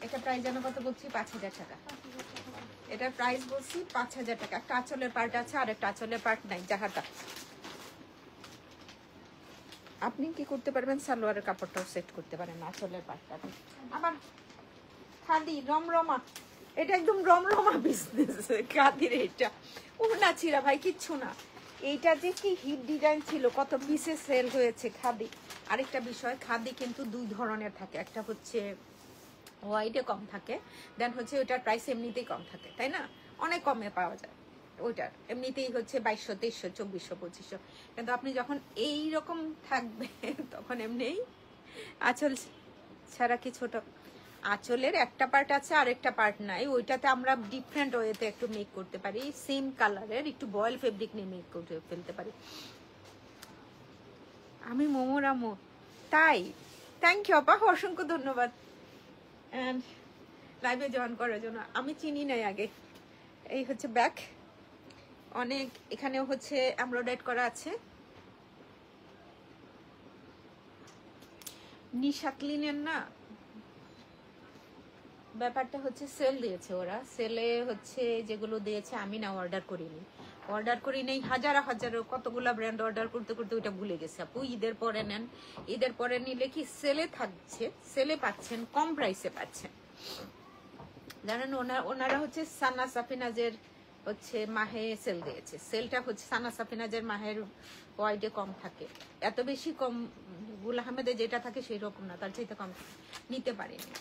এটা প্রাইস যেন কত বলছি? 5000 টাকা। এটার প্রাইস বলছি 5000 টাকা। একটা আঁচলের পার্ট আছে আর একটা আঁচলের পার্ট নাই। যাহাটা আপনি কি করতে পারবেন, সালোয়ারের কাপড়টাও সেট করতে পারেন আঁচলের পার্টটা। আবার খাদি রমরমা, এটা একদম রমরমা বিজনেস খাদির। এটা ওড়না ছিঁড়া ভাই, কিচ্ছু না। এইটা যে কি হিট ডিজাইন ছিল, কত পিসে সেল হয়েছে খাদি। আরেকটা বিষয়, খাদি কিন্তু দুই ধরনের থাকে। একটা হচ্ছে ওয়াইডে কম থাকে, দেন হচ্ছে ওইটার প্রাইস এমনিতেই কম থাকে, তাই না? অনেক কমে পাওয়া যায় ওইটার। এমনিতেই হচ্ছে 2200, 2300, 2400, 2500। কিন্তু আপনি যখন এইরকম থাকবে তখন এমনিই আঁচল ছাড়া কি ছোট, আঁচলের একটা পার্ট আছে আর একটা পার্ট নাই। ওইটাতে আমরা ডিফারেন্ট ওয়েতে একটু মেক করতে পারি। সেম কালারের একটু বয়েল ফেব্রিক নিয়ে মেক করে ফেলতে পারি। আমি মোমোর আমো, তাই? থ্যাংক ইউ আপা, অসংখ্য ধন্যবাদ লাইভে জয়েন করার জন্য। আমি চিনি নাই আগে। এই হচ্ছে ব্যাক, অনেক এখানেও হচ্ছে এমব্রয়ডারি করা আছে। নিশাত লিনেন না, ব্যাপারটা হচ্ছে সেল দিয়েছে ওরা, সেলে হচ্ছে যেগুলো দিয়েছে আমি না অর্ডার করিনি, অর্ডার করি নেই, হাজারো হাজারো কতগুলা ব্র্যান্ড অর্ডার করতে করতে ওইটা ভুলে গেছে আপু। ঈদের পরে নেন, ঈদের পরে নিলে কি সেলে থাকছে, সেলে পাচ্ছেন, কম প্রাইসে পাচ্ছেন। জানেন ওনারা হচ্ছে সানা সাফিনাজের হচ্ছে মাহে সেল দিয়েছে, সেলটা হচ্ছে সানা সাফিনাজের মাহের ওয়াইডে কম থাকে, এত বেশি কম গুল আহমেদে যেটা থাকে সেই রকম না, তার চাইতে কম নিতে পারিনি।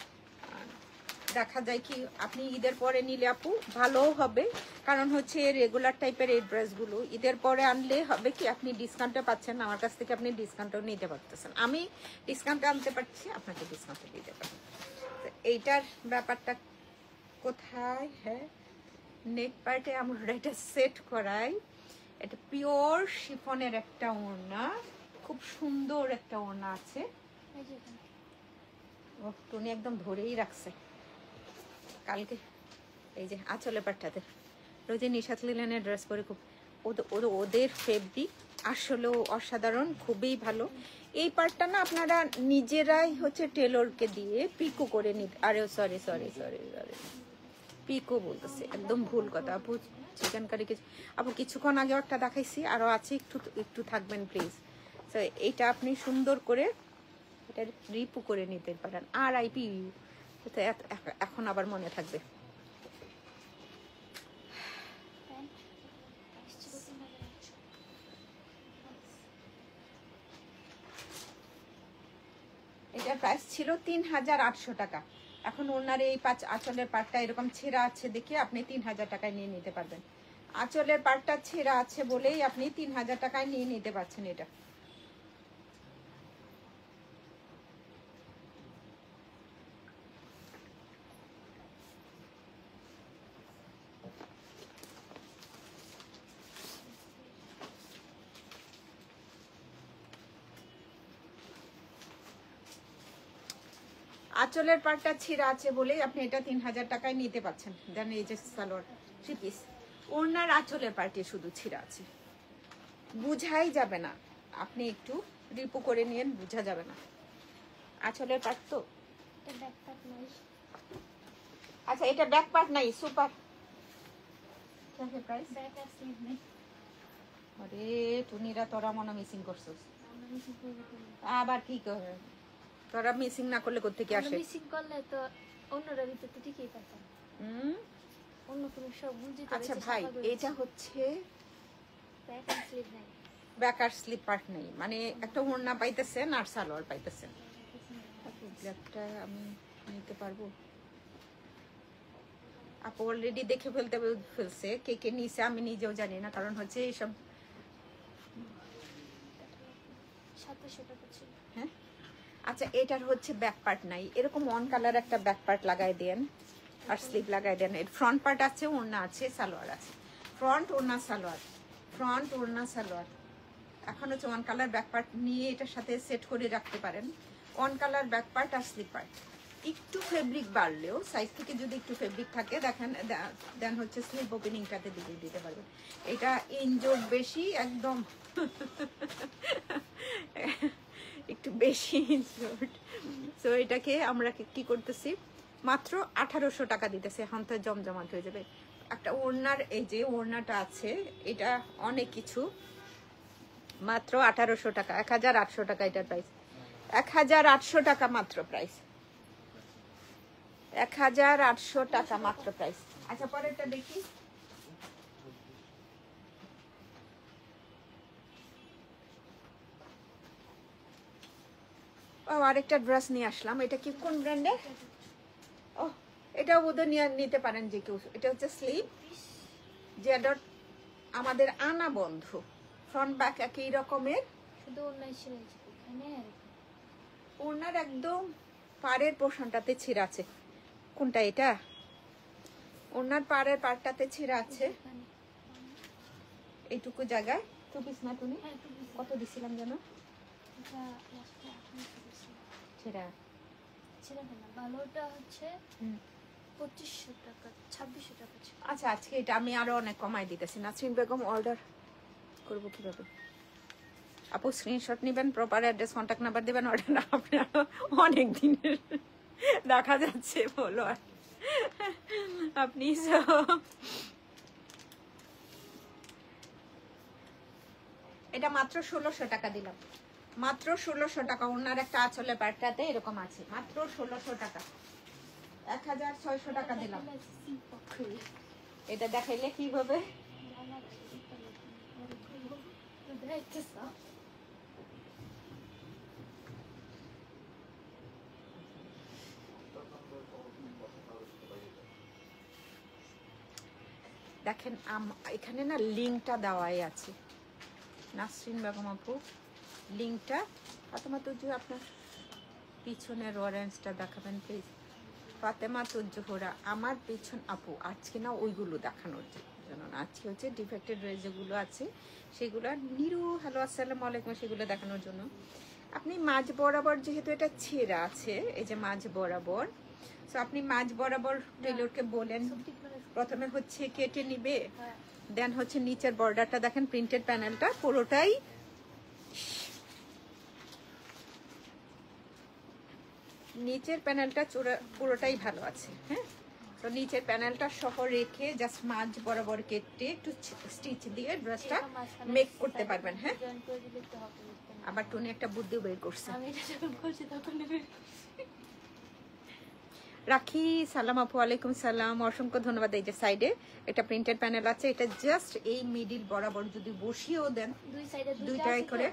দেখা যায় কি আপনি ঈদের পরে নিলে আপু ভালো হবে, কারণ হচ্ছে রেগুলার টাইপের এই ড্রেসগুলো ঈদের পরে আনলে হবে কি আপনি ডিসকাউন্টটা পাচ্ছেন, আমার কাছ থেকে আপনি ডিসকাউন্টও নিতে পারতেছেন, আমি ডিসকাউন্টে আনতে পারছি, আপনাকে ডিসকাউন্টে দিতে পারি। এইটার ব্যাপারটা কোথায়, হ্যাঁ নেক পার্টে আমরা এটা সেট করাই, এটা পিওর শিফনের একটা ওড়না, খুব সুন্দর একটা ওড়না আছে, ও টুনি একদম ধরেই রাখছে কালকে। এই যে আঁচলে পাটটাতে রোজে নিশাত লিলেনের ড্রেস পরে খুব ওদের ফেব্রিক আসলেও অসাধারণ, খুবই ভালো। এই পার্টটা না আপনারা নিজেরাই হচ্ছে টেলরকে দিয়ে পিকো করে নিতে, আরে সরি সরি সরি সরি পিকো বলতেছে, একদম ভুল কথা আপু। চিকেন কারি আপু কিছুক্ষণ আগে একটা দেখাইছি, আরো আছে, একটু একটু থাকবেন প্লিজ। তো এইটা আপনি সুন্দর করে এটা রিপু করে নিতে পারেন, আর আইপি এখন আবার মনে থাকবে। এটার প্রাইস ছিল ৩,৮০০ টাকা, এখন ওনার এই আঁচলের পাটটা এরকম ছেঁড়া আছে দেখে আপনি ৩,০০০ টাকায় নিয়ে নিতে পারবেন, আঁচলের পাটটা ছেঁড়া আছে বলেই আপনি ৩,০০০ টাকায় নিয়ে নিতে পারছেন এটা। আঁচলের পাটটা ছিঁড়া আছে বলেই আপনি এটা ৩,০০০ টাকায় নিতে পারছেন। দেন এই যে সালোয়ার 3 পিস, ওড়নার আঁচলের পাটে শুধু ছিঁড়া আছে, বুঝাই যাবে না, আপনি একটু রিপু করে নিয়েন, বুঝা যাবে না আঁচলের পাট তো। আচ্ছা এটা ব্যাক পার্ট নাই, সুপার আরে টুনিরা তোরা মনে মিসিং করছিস, আবার কি করে তোরা মিসিং না করলে কোত্থেকে আসে? মিসিং করলে তো অন্যরা ভিতর তো ঠিকই পাতাম। অন্য কোনো সব বুঝি। আচ্ছা ভাই এটা হচ্ছে ব্যাক আর স্লিপ নাই, ব্যাক আর স্লিপ পার্ট নেই, মানে একটা ওড়না পাইতেছেন আর সালোয়ার পাইতেছেন। ব্ল্যাকটা আমি নিতে পারবো? আপু অলরেডি দেখে ফেলছে কে কে নিছে, আমি নিজেও জানি না, কারণ হচ্ছে এইসব 2700 টাকা ছিল। হ্যাঁ আচ্ছা এটার হচ্ছে ব্যাক পার্ট নাই, এরকম ওয়ান কালার একটা ব্যাক পার্ট লাগাই দেন আর স্লিভ লাগাই দেন। এর ফ্রন্ট পার্ট আছে, ওড়না আছে, সালোয়ার আছে, ফ্রন্ট ওড়না সালোয়ার, ফ্রন্ট ওড়না সালোয়ার। এখন হচ্ছে ওয়ান কালার ব্যাক পার্ট নিয়ে এটার সাথে সেট করে রাখতে পারেন, ওয়ান কালার ব্যাক পার্ট আর স্লিভ পার্ট। একটু ফেব্রিক বাড়লেও সাইজ থেকে যদি একটু ফেব্রিক থাকে দেখেন, দেন হচ্ছে স্লিভ ওপেনিংটাতে দিয়ে দিতে পারবেন। এটা ইনজোর বেশি একদম একটু বেশি ইনজোর, তো এটাকে আমরা কি করতেছি মাত্র 1800 টাকা দিতেছে, এখন তো জমজমাট হয়ে যাবে। একটা ওড়নার এই যে ওড়নাটা আছে এটা অনেক কিছু, মাত্র 1800 টাকা, 1800 টাকা এটার প্রাইস, 1800 টাকা মাত্র প্রাইস, 1800 টাকা মাত্র প্রাইস। আচ্ছা পরেরটা দেখি, ও আরেকটা ড্রেস নিয়ে আসলাম, এটা কি কোন ব্র্যান্ডের? ও এটাও বোধহয় নিতে পারেন যে কেউ, এটা হচ্ছে স্লিভ জেডট, আমাদের আনা বন্ধু, ফ্রন্ট ব্যাক একই রকমের, শুধু অনলাইন ছিল এখানে। ওনার একদম পাড়ের পোর্শনটাতে ছিঁড়া আছে, কোনটা এটা? ওনার পাড়ের পাড়টাতে ছিঁড়া আছে এইটুকু জায়গায়। 2 পিস না তুমি কত দিছিলাম যেন? ছিঁড়া ছিলাম না, ভালোটা হচ্ছে 2500 টাকা, 2600 টাকা ছিল। আচ্ছা আজকে এটা আমি আরো অনেক কমাই দিতেছি। নাসরিন বেগম অর্ডার করবো কিভাবে? আপু স্ক্রিনশট নেবেন, প্রপার অ্যাড্রেস কন্ট্যাক্ট নাম্বার দেবেন, অর্ডার আপনার অনেক দিনের দেখা যাচ্ছে বলো আর আপনি এটা মাত্র 1600 টাকা দিলাম, মাত্র 1600 টাকা। ওনার একটা আঁচলের পাটটাতে এরকম আছে, মাত্র 1600 টাকা, 1600 টাকা দিলাম। এটা দেখাইলে কি হবে? দেখেন এখানে না লিঙ্কটা দেওয়াই আছে, নাসরিন বেগম আপু লিঙ্কটা। ফাতেমা তুজু আপনার পিছনের অরেঞ্জটা দেখাবেন প্লিজ। ফাতেমা তুজুহরা আমার পিছন আপু, আজকে না ওইগুলো দেখানোর জন্য না, আজকে হচ্ছে ডিফেক্টেড ড্রেস যেগুলো আছে সেগুলো নিরু হ্যালো আসসালামু আলাইকুম, সেগুলো দেখানোর জন্য। আপনি মাঝ বরাবর যেহেতু এটা ছেঁড়া আছে, এই যে মাঝ বরাবর, তো আপনি মাঝ বরাবর টেলরকে বলেন প্রথমে হচ্ছে কেটে নিবে, দেন হচ্ছে নিচের বর্ডারটা দেখেন প্রিন্টেড প্যানেলটা পুরোটাই নিচের প্যানেলটা পুরোটাই ভালো আছে। হ্যাঁ, তো নিচের প্যানেলটা সহ রেখে জাস্ট মাঝ বরাবর কেটে একটু স্টিচ দিয়ে ড্রেসটা মেক করতে পারবেন। হ্যাঁ, আবার টুনি একটা বুদ্ধি বের করছে। রাখি সালাম আপু, আলাইকুম সালাম, অসংখ্য ধন্যবাদ। এই যে সাইডে একটা প্রিন্টেড প্যানেল আছে, এটা জাস্ট এই মিডিল বরাবর যদি বসিয়েও দেন দুইটাই করে,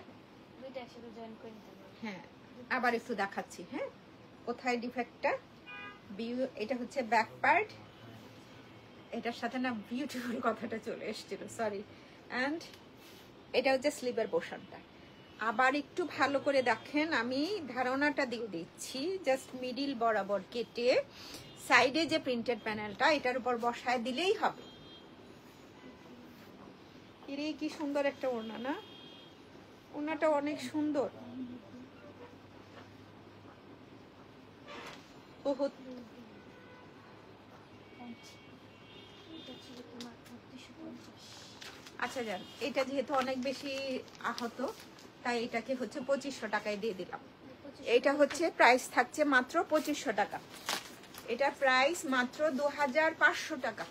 হ্যাঁ আবার একটু দেখাচ্ছি। হ্যাঁ, কোথায় ডিফেক্টটা, এটা হচ্ছে ব্যাক পার্ট, এটার সাথে না বিউটিফুল কথাটা চলে এসেছিল, সরি। অ্যান্ড এটা হচ্ছে স্লিভের পোর্শনটা। আবার একটু ভালো করে দেখেন, আমি ধারণাটা দিয়ে দিচ্ছি, জাস্ট মিডিল বরাবর কেটে সাইডে যে প্রিন্টেড প্যানেলটা এটার উপর বসায় দিলেই হবে। এরে কি সুন্দর একটা ওড়না না, ওড়নাটা অনেক সুন্দর। বহুত আচ্ছা যান, এটা যেহেতু অনেক বেশি আহত তাই এটাকে হচ্ছে 2500 টাকায় দিয়ে দিলাম। এটা হচ্ছে প্রাইস থাকছে মাত্র 2500 টাকা, এটা প্রাইস মাত্র 2500 টাকা।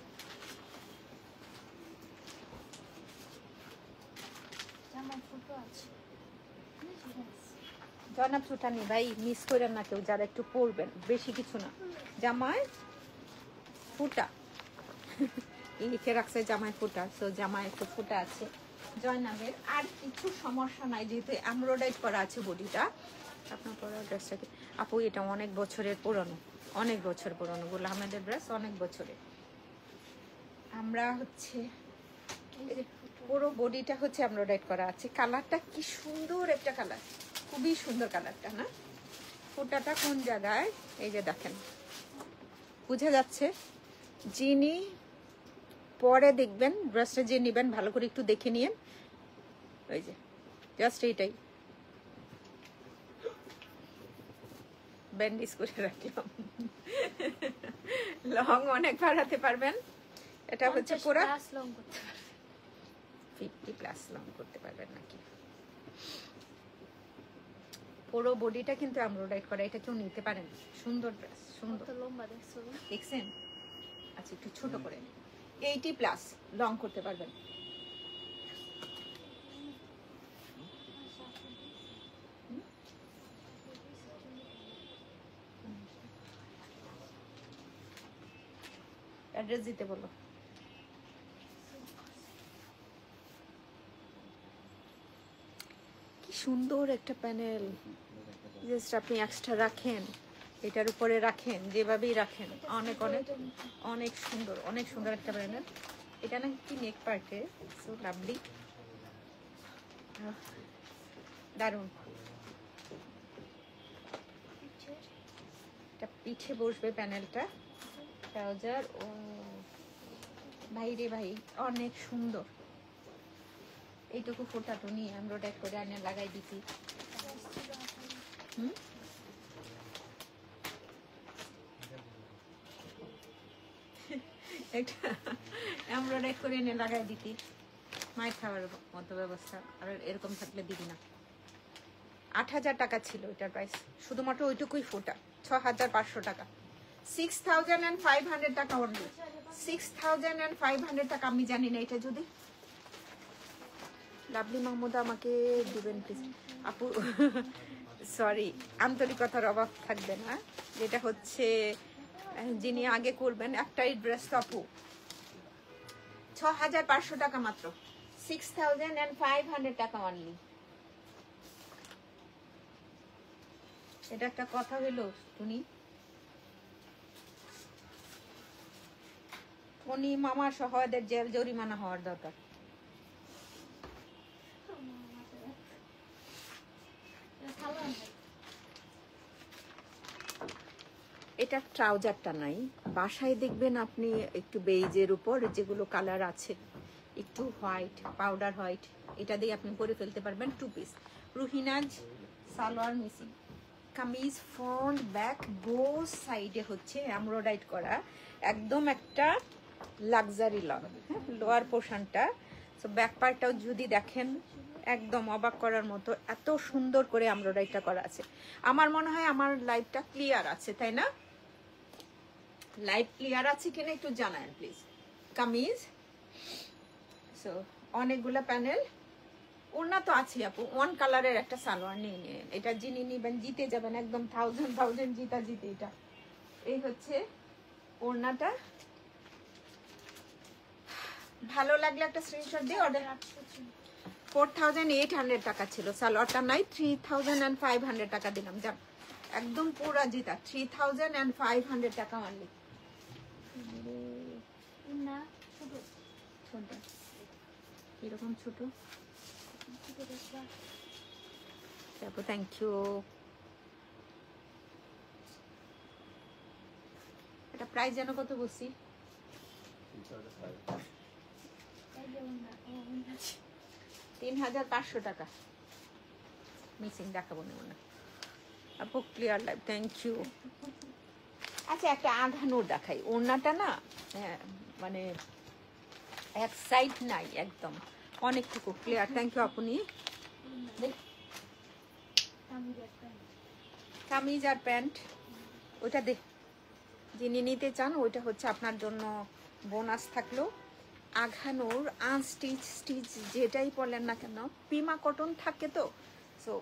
জনাব সুটানি ভাই মিস করেন না কেউ, যারা একটু পরবেন, বেশি কিছু না, জামায় ফুটা লিখে রাখছে জামায় ফুটা, তো জামায় একটু ফুটা আছে জয়নাবের, আর কিছু সমস্যা নাই যেহেতু এমব্রয়ডারি করা আছে বডিটা। আপনার পরা ড্রেসটাকে আপু এটা অনেক বছরের পুরনো, অনেক বছর পুরনো, গুল আহমেদের ড্রেস অনেক বছরের। আমরা হচ্ছে পুরো বডিটা হচ্ছে এমব্রয়ডারি করা আছে, কালারটা কি সুন্দর একটা কালার, খুবই সুন্দর কালারটা না। ফুটাটা কোন জায়গায় এই যে দেখেন, বুঝা যাচ্ছে। যিনি পরে দেখবেন ড্রেসটা যে নেবেন ভালো করে একটু দেখে নিয়েন, ওই যে জাস্ট এইটাই ব্যান্ডেজ করে রাখলাম। লং অনেক বাড়াতে পারবেন, এটা হচ্ছে পুরো 50+ লং করতে পারবেন নাকি। পুরো বডিটা কিন্তু এমব্রয়ডারি করা, এটা কেউ নিতে পারেন, সুন্দর ড্রেস, সুন্দর দেখছেন। আচ্ছা একটু ছোট করে 80+ লং করতে পারবেন। অ্যাড্রেস দিতে বলো। কি সুন্দর একটা প্যানেল, জাস্ট আপনি এক্সট্রা রাখেন, এটার উপরে রাখেন, যেভাবেই রাখেন, অনেক অনেক অনেক সুন্দর, অনেক সুন্দর একটা প্যানেল। এটা নাকি নেক পার্টে, সো লাভলি, দারুণ। এটা পিঠে বসবে প্যানেলটা, ট্রাউজার। ও ভাই রে ভাই, অনেক সুন্দর। এইটুকু ফোটাটো নিয়ে এমব্রয়ডারি করে আনে লাগাই দিতি। একটা এমব্রয়ডারি করে এনে লাগাই দিতি, মায়ের খাওয়ার মতো ব্যবস্থা। আর এরকম থাকলে দিবি না। 8,000 টাকা ছিল এটার প্রাইস, শুধুমাত্র ওইটুকুই ফোটা 6,500 টাকা। 6,500 টাকা অনলি, 6,500 টাকা। আমি জানি না এটা যদি লাভলি মাহমুদ আমাকে দিবেন প্লিজ আপু। সরি, আন্তরিকতার অভাব থাকবে না, যেটা হচ্ছে যিনি আগে করবেন একটাই ড্রেস তো আপু। 6,500 টাকা মাত্র, 6,500 টাকা অনলি। এটা একটা কথা হইলো উনি মামা সহ এদের জেল জরিমানা হওয়ার দরকার। এটা ট্রাউজারটা নাই, বাসায় দেখবেন আপনি একটু বেইজের উপর যেগুলো কালার আছে, একটু হোয়াইট, পাউডার হোয়াইট, এটা দিয়ে আপনি পরে ফেলতে পারবেন। 2 piece Ruhinaz salwar missing, kameez front back both সাইডে হচ্ছে এমব্রয়ডারি করা, একদম একটা লাক্সারি লোয়ার পোর্শনটা। সো ব্যাক পার্টটাও যদি দেখেন একদম অবাক করার মতো, এত সুন্দর করে এমব্রয়ডারিটা করা আছে। আমার মনে হয় আমার লাইভটা ক্লিয়ার আছে, তাই না? লাইভ ক্লিয়ার আছে কিনা একটু জানান প্লিজ। কামিজ, সো অনেকগুলো প্যানেল, ওড়না তো আছে আপু। 1 কালারের একটা সালোয়ার নিয়ে নিন, এটা যিনি নিবেন জিতে যাবেন একদম, 1000 জিতা জিতে। এটা এই হচ্ছে ওড়নাটা, ভালো লাগলে একটা স্ক্রিনশট দিয়ে অর্ডার। 4,800 টাকা ছিল, সালোয়ারটা নাই, 3,500 টাকা দিলাম। যাক একদম পুরা জিতা, 3,500 টাকা অনলি। এরকম ছোট, থ্যাংক ইউ। এটা প্রাইস যেন কত বলছি? 3,500 টাকা। মিসিং দেখাবো না আপু, ক্লিয়ার লাইভ, থ্যাংক ইউ। আচ্ছা একটা আঘানোর দেখাই, ওড়নাটা না মানে এক সাইড নাই, একদম অনেকটুকু ক্লিয়ার। থ্যাংক ইউ আপনি। কামিজ আর প্যান্ট ওইটা দেখ, যিনি নিতে চান ওইটা হচ্ছে আপনার জন্য বোনাস থাকলো। আঘানোর আনস্টিচ স্টিচ যেটাই বলেন না কেন, পিমা কটন থাকে তো, সো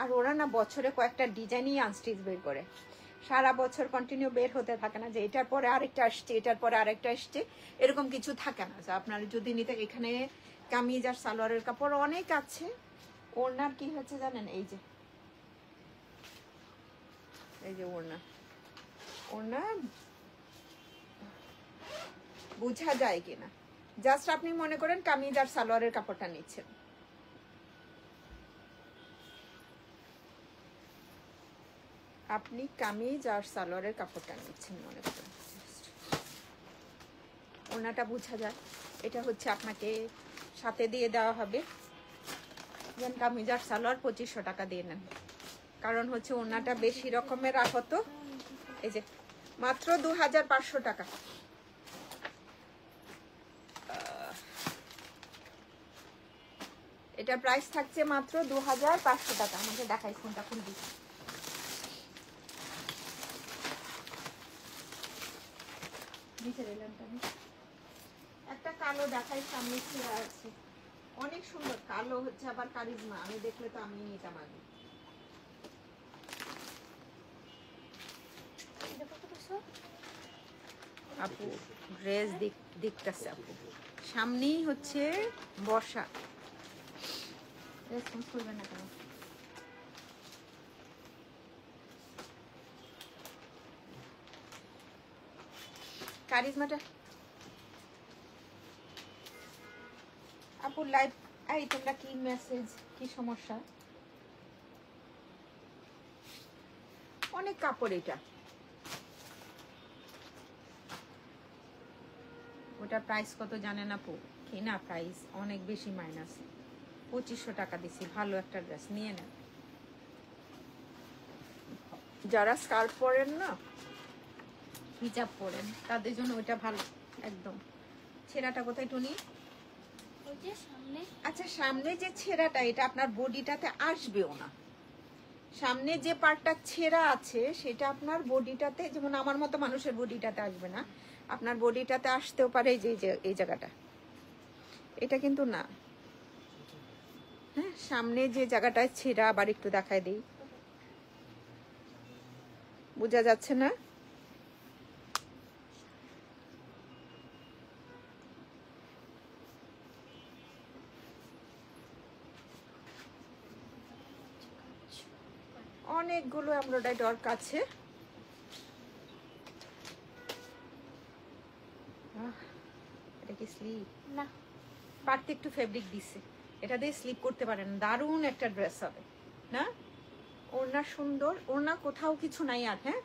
আর ওরা না বছরে কয়েকটা ডিজাইনই আনস্টিচ বের করে, সারা বছর কন্টিনিউ বের হতে থাকে না যে এটার পরে আরেকটা আসছে, এটার পরে আরেকটা আসছে, এরকম কিছু থাকে না। আপনার যদি নিতে, এখানে কামিজ আর সালোয়ারের কাপড় অনেক আছে। ওড়নার কি হচ্ছে জানেন, এই যে ওড়না, ওড়না বোঝা যায় কিনা, জাস্ট আপনি মনে করেন কামিজ আর সালোয়ারের কাপড়টা নিচ্ছেন, আপনি কামিজ আর সালোয়ারের কাপড়টা নিচ্ছেন মনে করেন, ওড়নাটা বোঝা যায়। এটা হচ্ছে আপনাকে সাথে দিয়ে দেওয়া হবে, যেন কামিজ আর সালোয়ার 2500 টাকা দিয়ে নেন, কারণ হচ্ছে ওড়নাটা বেশি রকমের রাখত। এই যে মাত্র 2,500 টাকা। এটা প্রাইস থাকছে মাত্র 2,500 টাকা। আমাকে দেখাই, ফোনটা খুলবি। একটা কালো দেখাই, সামনে ছেঁড়া আছে, অনেক সুন্দর কালো হচ্ছে, আবার কারিজমা, আমি দেখলে তো আমি নিতাম আগে। আপু ড্রেস দেখতেছে আপু, সামনেই হচ্ছে বর্ষা, রেসপন্স করবে না কেন? কারিজমাটা আপু লাইভ, এই তোমরা কি মেসেজ, কি সমস্যা? অনেক কাপড়, এটা ওটার প্রাইস কত জানেন আপু? কিনা প্রাইস অনেক বেশি, মাইনাস 2500 টাকা দিছি। ভালো একটা ড্রেস নিয়ে নেন। যারা স্কার্ফ পরেন না, হিজাব পরেন, তাদের জন্য ওইটা ভালো একদম। ছেঁড়াটা কোথায় টুনি? আচ্ছা সামনে যে ছেঁড়াটা, এটা আপনার বডিটাতে আসবেও না, সামনে যে পার্টটা ছেঁড়া আছে সেটা আপনার বডিটাতে, যেমন আমার মতো মানুষের বডিটাতে আসবে না, আপনার বডিটাতে আসতেও পারে এই জায়গাটা, এটা কিন্তু না। হ্যাঁ, সামনে যে জায়গাটায় ছেঁড়া আবার একটু দেখায় দিই, বোঝা যাচ্ছে না? অনেকগুলো এমব্রয়ডারি ওয়ার্ক আছে। এটা কি স্লিপ না, পারতে একটু ফেব্রিক দিছে, এটা দিয়ে স্লিপ করতে পারেন, দারুণ একটা ড্রেস হবে না? ওড়না সুন্দর, ওড়না কোথাও কিছু নাই আর। হ্যাঁ,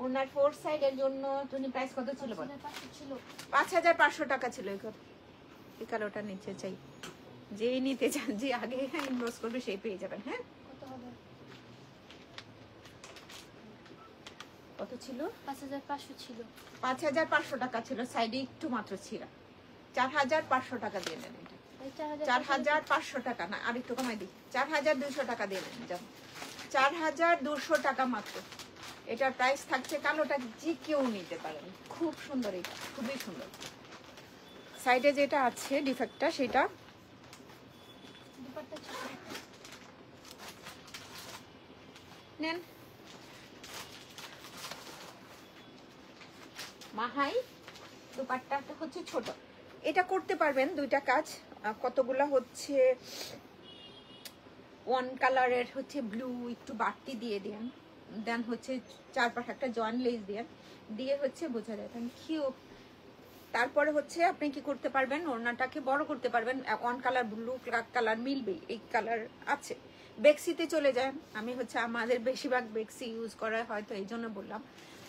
ওড়নার ফোর সাইডের জন্য তুমি প্রাইস কত ছিল বল? 5500 টাকা ছিল। এই কালোটা নিচে চাই, যেই নিতে চান, যে আগে ইনভেস্ট করবে সেই পেয়ে যাবেন। হ্যাঁ, কত হবে? কত ছিল? 5500 ছিল। 5500 টাকা ছিল, সাইডে একটু মাত্র ছিল। 4500 টাকা দিয়ে নেন এটা। 4500 টাকা না, আর একটু কমাই দিই, 4200 টাকা দিয়ে নেন। যান, 4200 টাকা মাত্র। এটার প্রাইস থাকছে, কালোটা যে কেউ নিতে পারেন, খুব সুন্দর, এটা খুবই সুন্দর। সাইডে যেটা আছে ডিফেক্টটা সেটা দুপাট্টা ছোট। নেন। মাহাই দুপাট্টাটা হচ্ছে ছোট, এটা করতে পারবেন দুইটা কাজ। কতগুলা হচ্ছে ওয়ান কালারের হচ্ছে ব্লু একটু বাড়তি দিয়ে দেন, দেন হচ্ছে চারপাশে একটা জয়েন্ট লেস দিয়ে হচ্ছে বোঝা যায় কিউ। তারপরে হচ্ছে আপনি কি করতে পারবেন, ওড়নাটাকে বড় করতে পারবেন। ওয়ান কালার ব্লু কালার মিলবেই, এই কালার আছে। বেক্সিতে চলে যান, আমি হচ্ছে আমাদের বেশিরভাগ বেক্সি ইউজ করা হয়, তো এই জন্য বললাম।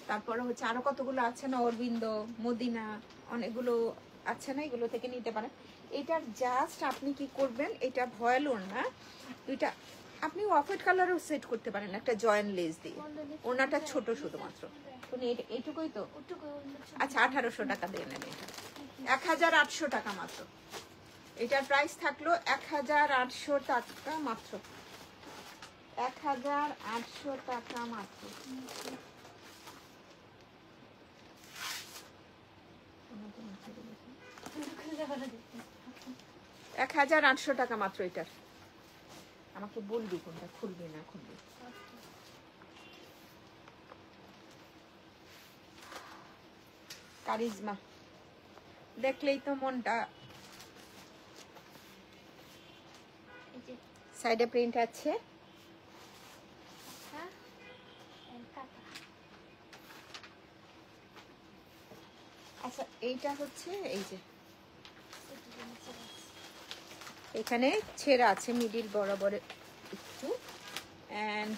তারপরে হচ্ছে আরো কতগুলো আছে না, অরবিন্দ, মদিনা, অনেকগুলো আছে না, এগুলো থেকে নিতে পারেন। এটার জাস্ট আপনি কি করবেন, এটা ভয়েল ওড়না, দুইটা আপনি অফ হোয়াইট কালারও সেট করতে পারেন একটা জয়েন্ট লেস দিয়ে। ওড়নাটা ছোট শুধুমাত্র, তুমি এইটুকুই তো। আচ্ছা, 1800 টাকা দিয়ে নেন এটা, 1800 টাকা মাত্র। এটার প্রাইস থাকলো 1800 টাকা মাত্র, 1800 টাকা মাত্র। 1800 টাকা মাত্র এটার। আমাকে বলবি কোনটা খুলবি না খুলবি। কারিজমা দেখলেই তো মনটা। সাইডে প্রিন্ট আছে। আচ্ছা, এইটা হচ্ছে এই যে এখানে ছেঁড়া আছে মিডিল বরাবর একটু, এন্ড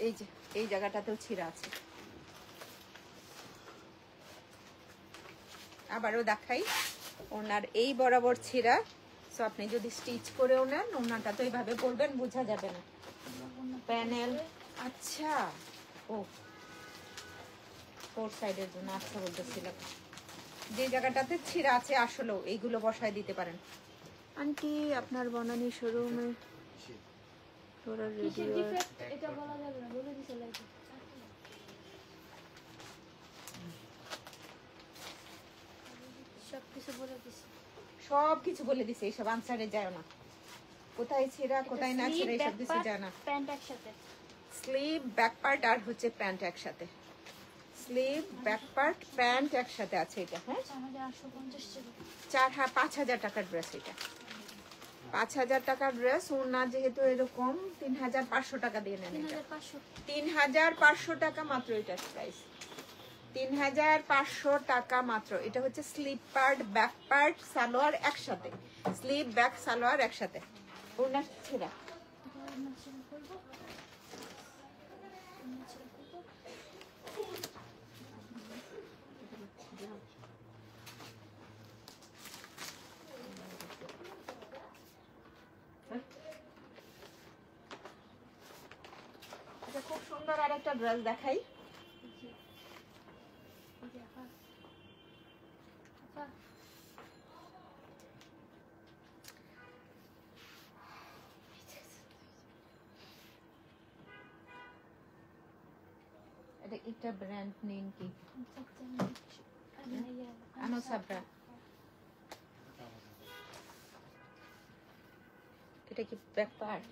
এই যে এই জায়গাটাতেও ছেঁড়া আছে। আবারও দেখাই, ওনার এই বরাবর ছেঁড়া, সো আপনি যদি স্টিচ করেও নেন, ওনাটা তো এইভাবে পরবেন, বোঝা যাবে না। প্যানেল, আচ্ছা, ও ফোর সাইডের জন্য, আচ্ছা বলতেছিলাম, যে জায়গাটাতে ছিঁড়া আছে আসলেও এইগুলো বসায় দিতে পারেন। আন্টি আপনার বনানী শোরুমে এটা বলা যাবে না, বলে দিতে লাগে। সবকিছু বলে দিছে, এইসব আনসারে যায় না, কোথায় ছেঁড়া কোথায় না ছেঁড়া এইসব কিছু যায় না। প্যান্ট একসাথে, স্লিভ ব্যাক পার্ট আর হচ্ছে প্যান্ট একসাথে, স্লিভ ব্যাক পার্ট প্যান্ট একসাথে আছে এটা। হ্যাঁ, 5000 টাকার ড্রেস এটা, 5000 টাকার ড্রেস। ওনা যেহেতু এরকম 3500 টাকা দিয়ে নেন এটা, 3500 টাকা মাত্র এটার প্রাইস, 3500 টাকা মাত্র। এটা হচ্ছে sleeve part back part salwar একসাথে, স্লিভ ব্যাক সালোয়ার একসাথে। ওনা ছেঁড়া খুব সুন্দর আর একটা ড্রেস দেখাই। এটা ব্র্যান্ড নেম কি? আনো সাবরা। এটা কি ব্যাক পার্ট?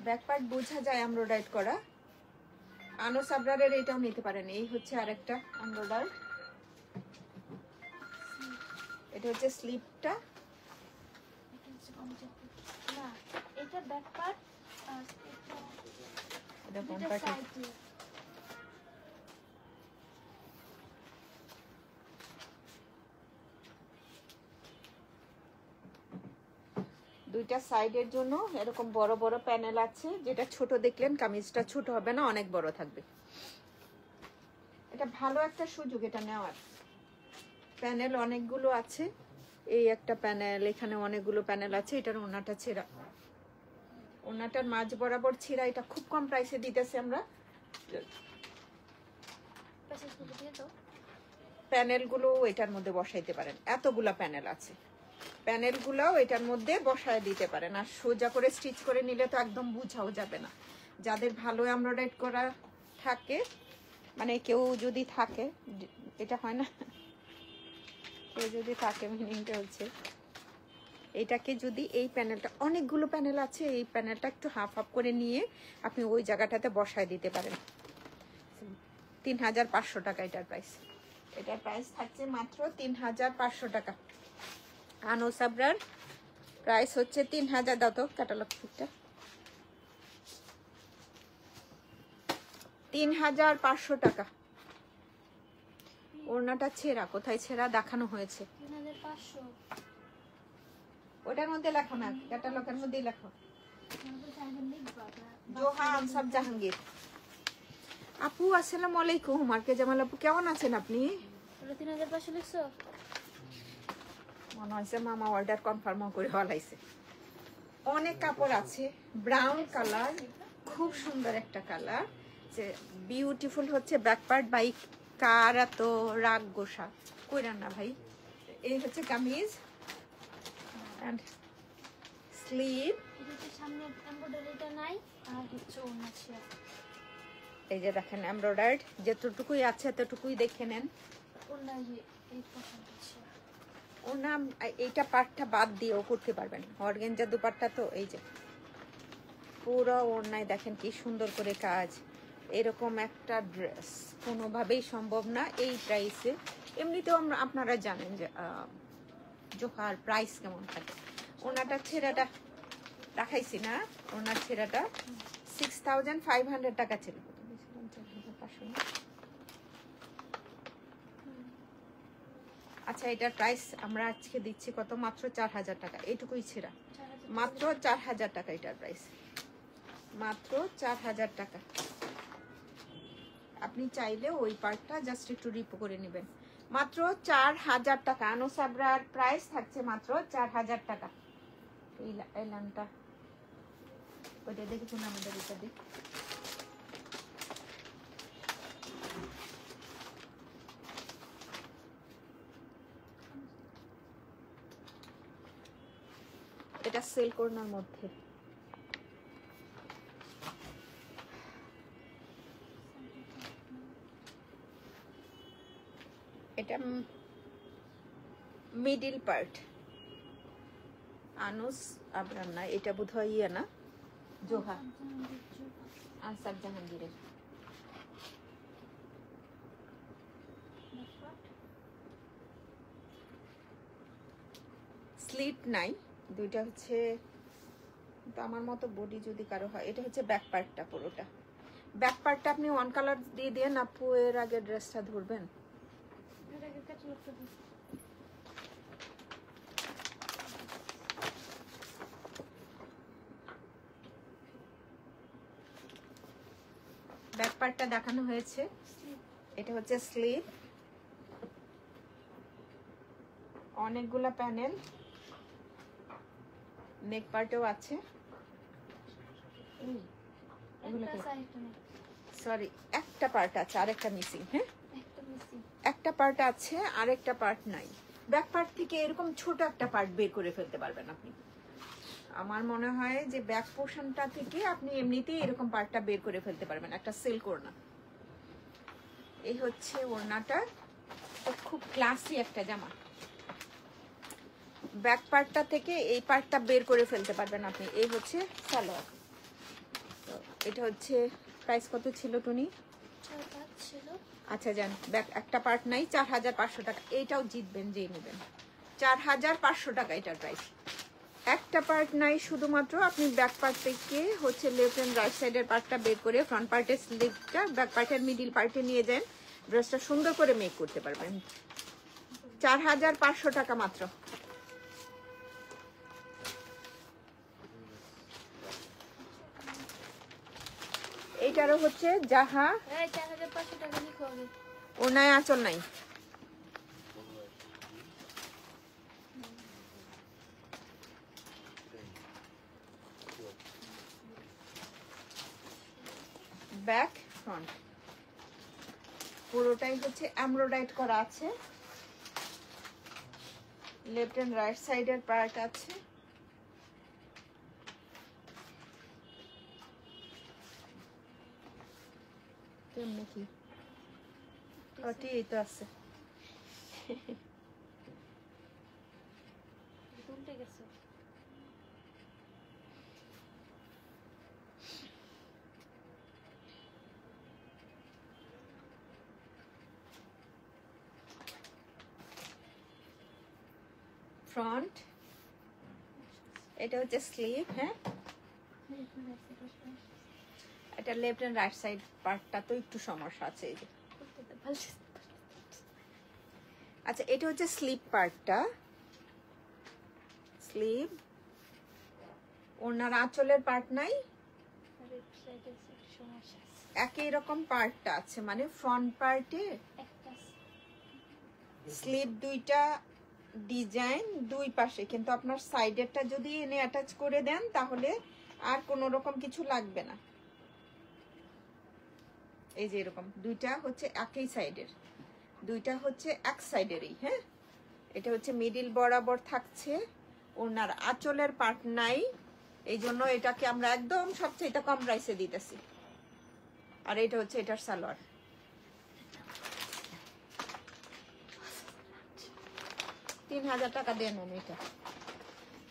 ব্যাক পার্ট বোঝা যায় এমব্রয়ডারি করা। আনো সাবরারের এটাও নিতে পারেন। এই হচ্ছে আরেকটা এমব্রয়ডারি। এটা হচ্ছে স্লিপটা। না, এটা ব্যাক পার্ট আর এটা ফ্রন্ট এটা পার্ট। সাইডে। দুইটা সাইডের জন্য এরকম বড় বড় প্যানেল আছে। যেটা ছোট দেখলেন কামিজটা ছোট হবে না, অনেক বড় থাকবে। এটা ভালো একটা সুযোগ এটা নেওয়ার। প্যানেল অনেকগুলো আছে। এই একটা প্যানেল, এখানে অনেকগুলো প্যানেল আছে। এটার ওনাটা ছেঁড়া, ওনাটার মাঝ বরাবর ছেঁড়া। এটা খুব কম প্রাইসে দিতেছি আমরা। প্যাসেজগুলো দিয়ে দাও। প্যানেলগুলো এটার মধ্যে বসাইতে পারেন, এতগুলা প্যানেল আছে। প্যানেলগুলোও এটার মধ্যে বসায় দিতে পারেন। আর সোজা করে স্টিচ করে নিলে তো একদম বুঝাও যাবে না। যাদের ভালো এমব্রয়ডারি করা থাকে, মানে কেউ যদি থাকে, এটা হয় না, কেউ যদি থাকে, মিনিংটা হচ্ছে এটাকে যদি এই প্যানেলটা, অনেকগুলো প্যানেল আছে, এই প্যানেলটা একটু হাফ হাফ করে নিয়ে আপনি ওই জায়গাটাতে বসায় দিতে পারেন। 3500 টাকা এটার প্রাইস। এটার প্রাইস থাকছে মাত্র 3500 টাকা। আনো সাবরার প্রাইস হচ্ছে 3000। দাও তো ক্যাটালগ ফিটটা। 3500 টাকা। ওড়নাটা ছেঁড়া, কোথায় ছেঁড়া দেখানো হয়েছে। 3500। ওটার মধ্যে লেখো না, ক্যাটালগের মধ্যেই লেখো। আমাদের সাইডে লিখবা না। জোহা আনসাব জাহাঙ্গীর আপু, আসসালামু আলাইকুম। মার্কে জামাল আপু, কেমন আছেন আপনি? ওটা 3500 লিখছো? মনে হয়েছে মামা অর্ডার কনফার্ম করে হলাইছে। অনেক কাপড় আছে। ব্রাউন কালার, খুব সুন্দর একটা কালার, যে বিউটিফুল হচ্ছে ব্যাক পার্ট। বাই কার এত রাগ গোসা কইরান না ভাই। এই হচ্ছে কামিজ এন্ড স্লিভ। এটাতে সামনে এমব্রয়ডারিটা নাই আর হচ্ছে ওড়না ছিল। এই যে দেখেন এমব্রয়ডার্ড, যতটুকুই আছে এতটুকুই দেখে নেন। ওড়না এই পছন্দ ছিল। ওর নাম এইটা পার্টটা বাদ দিয়েও করতে পারবেন। অর্গানজা দুপাট্টা তো এই যে পুরো ওড়নায় দেখেন কি সুন্দর করে কাজ। এরকম একটা ড্রেস কোনোভাবেই সম্ভব না এই প্রাইসে। এমনিতেও আপনারা জানেন যে জোহার প্রাইস কেমন থাকে। ওনাটার ছেঁড়াটা দেখাইছি না, ওনার ছেঁড়াটা 6500 টাকা ছিল। আচ্ছা, এটার প্রাইস আমরা আজকে দিচ্ছি কত? মাত্র 4000 টাকা। এইটুকুই ছেঁড়া, মাত্র 4000 টাকা এটার প্রাইস, মাত্র 4000 টাকা। আপনি চাইলে ওই পার্টটা জাস্ট একটু রিপো করে নেবেন। মাত্র 4000 টাকা। আনো সাবরার প্রাইস থাকছে মাত্র 4000 টাকা। এই লানটা ওইটা দেখি কোন আমাদের এটা দিই। এটা সেল কর্নার মধ্যে। এটা মিডিল পার্ট। আনুস আবরার না, এটা বোধহয় ইয়ে না, জোহা আনসার জাহাঙ্গীরের। স্লিট নাই, দুইটা হচ্ছে। তো আমার মতো বডি যদি কারো হয়, এটা হচ্ছে ব্যাক পার্টটা পুরোটা। ব্যাক পার্টটা আপনি ওয়ান কালার দিয়ে দিয়ে আপু এর আগে ড্রেসটা ধরবেন। ব্যাক পার্টটা দেখানো হয়েছে। এটা হচ্ছে স্লিভ, অনেকগুলা প্যানেল, নেক পার্টও আছে। সরি, একটা পার্ট আছে, আরেকটা মিসিং। হ্যাঁ, একটা পার্ট আছে, আরেকটা পার্ট নাই। ব্যাক পার্ট থেকে এরকম ছোট একটা পার্ট বের করে ফেলতে পারবেন আপনি। আমার মনে হয় যে ব্যাক পোর্শনটা থেকে আপনি এমনিতেই এরকম পার্টটা বের করে ফেলতে পারবেন, একটা সিল্ক ওড়না। এই হচ্ছে ওড়নাটা, খুব ক্লাসি একটা জামা। ব্যাক পার্টটা থেকে এই পার্টটা বের করে ফেলতে পারবেন আপনি। এই হচ্ছে সালোয়ার। তো এটা হচ্ছে প্রাইস কত ছিল টুনি? 4-5 ছিল। আচ্ছা জান, ব্যাক একটা পার্ট নাই, 4500 টাকা। এইটাও জিতবেন যেই নেবেন, 4500 টাকা এটার প্রাইস। একটা পার্ট নাই, শুধুমাত্র আপনি ব্যাক পার্ট থেকে হচ্ছে লেফট এন্ড রাইট সাইডের পার্টটা বের করে ফ্রন্ট পার্টের স্লিভটা ব্যাক পার্টের মিডিল পার্টে নিয়ে যান, ড্রেসটা সুন্দর করে মেক করতে পারবেন। 4500 টাকা মাত্র। এইটারও হচ্ছে জাহা, 4500 টাকা লিখো আগে। ওনায় আঁচল নাই। ব্যাক ফ্রন্ট পুরোটাই হচ্ছে এমব্রয়ডারি করা আছে, লেফট এন্ড রাইট সাইডের পার্ট আছে। কেমন কি ওটি এই তো আছে। উল্টে গেছে। ফ্রন্ট, এটা হচ্ছে স্লিভ। হ্যাঁ, এটা লেফট এন্ড রাইট সাইড পার্টটা তো একটু সমস্যা আছে এই যে। আচ্ছা, এটা হচ্ছে স্লিভ পার্টটা, স্লিভ। ওনার আঁচলের পার্ট নাই, একই রকম পার্টটা আছে, মানে ফ্রন্ট পার্টে স্লিভ দুইটা ডিজাইন দুই পাশে, কিন্তু আপনার সাইডেরটা যদি এনে অ্যাটাচ করে দেন তাহলে আর কোনো রকম কিছু লাগবে না। এই যে এরকম দুইটা হচ্ছে একই সাইডের, দুইটা হচ্ছে এক সাইডেরই। হ্যাঁ, এটা হচ্ছে মিডিল বরাবর থাকছে, ওনার আঁচলের পার্ট নাই, এই জন্য এটাকে আমরা একদম সবচেয়ে কম প্রাইসে দিতেছি। আর এটা হচ্ছে এটার সালোয়ার। $3000 টাকা দেন এটা,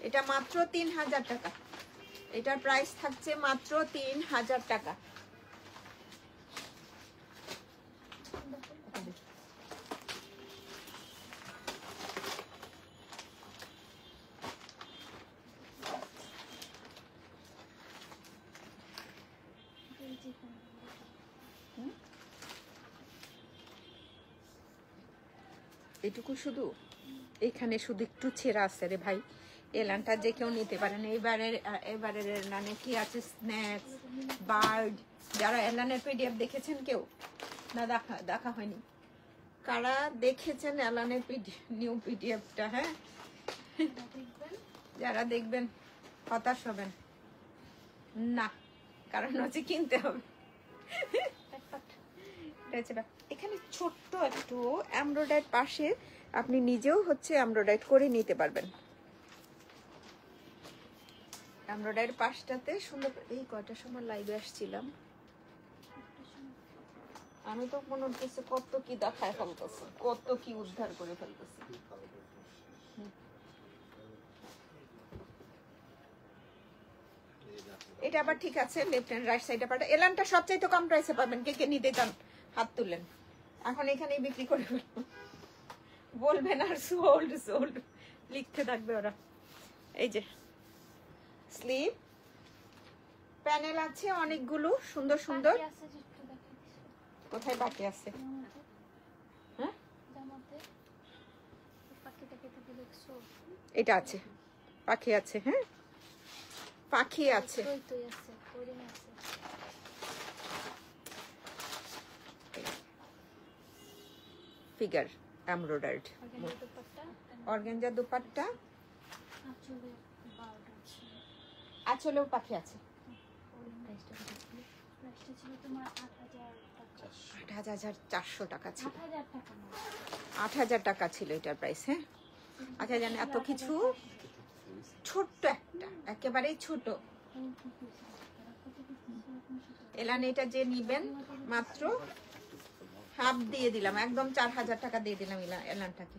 এটা মাত্র 3000 টাকা। এটার প্রাইস থাকছে মাত্র 3000 টাকা। এটুকু শুধু, এখানে শুধু একটু ছেঁড়া আছে রে ভাই। এলানটা যে কেউ নিতে পারেন। এবারের এলানে কি আছে, স্ন্যাক্স, বার্ড। যারা এলানের পিডিএফ দেখেছেন কেউ? না, দেখা হয়নি। কারা দেখেছেন এলানের নিউ পিডিএফটা? হ্যাঁ, যারা দেখবেন হতাশ হবেন না, কারণ হচ্ছে কিনতে হবে। এখানে ছোট্ট একটু এমব্রয়ডারি পাশে আপনি নিজেও হচ্ছে এমব্রয়ডারি করে নিতে পারবেন। এমব্রয়ডারির পাশটাতে সুন্দর। এই কয়টার সময় লাইভে আসছিলাম আমি, তো মনে হচ্ছে কত কি দেখায় ফেলতেছে, কত কি উদ্ধার করে ফেলতেছে। এটা আবার ঠিক আছে, লেফট এন্ড রাইট সাইডে পাটা। এলানটা সবচাইতে কম প্রাইসে পাবেন। কে কে নিতে চান হাত তুলেন, এখন এখানেই বিক্রি করে ফেলবো। বলবেন আর সোল্ড সোল্ড লিখতে থাকবে ওরা। এই যে স্লিভ প্যানেল আছে অনেকগুলো সুন্দর সুন্দর। কোথায় বাকি আছে? হ্যাঁ, এটা আছে, পাখি আছে। হ্যাঁ, পাখি আছে। ফিগার এমব্রয়ডারিড, অর্গানজা দুপাট্টা, আঁচলেও পাখি আছে। 8400 টাকা ছিল, 8000 টাকা ছিল এটার প্রাইস। হ্যাঁ, আচ্ছা জানেন এত কিছু ছোট্ট একটা, একেবারেই ছোট। এলান এটা যে নিবেন মাত্র হাফ দিয়ে দিলাম, একদম 4000 টাকা দিয়ে দিলাম এলানটাকে,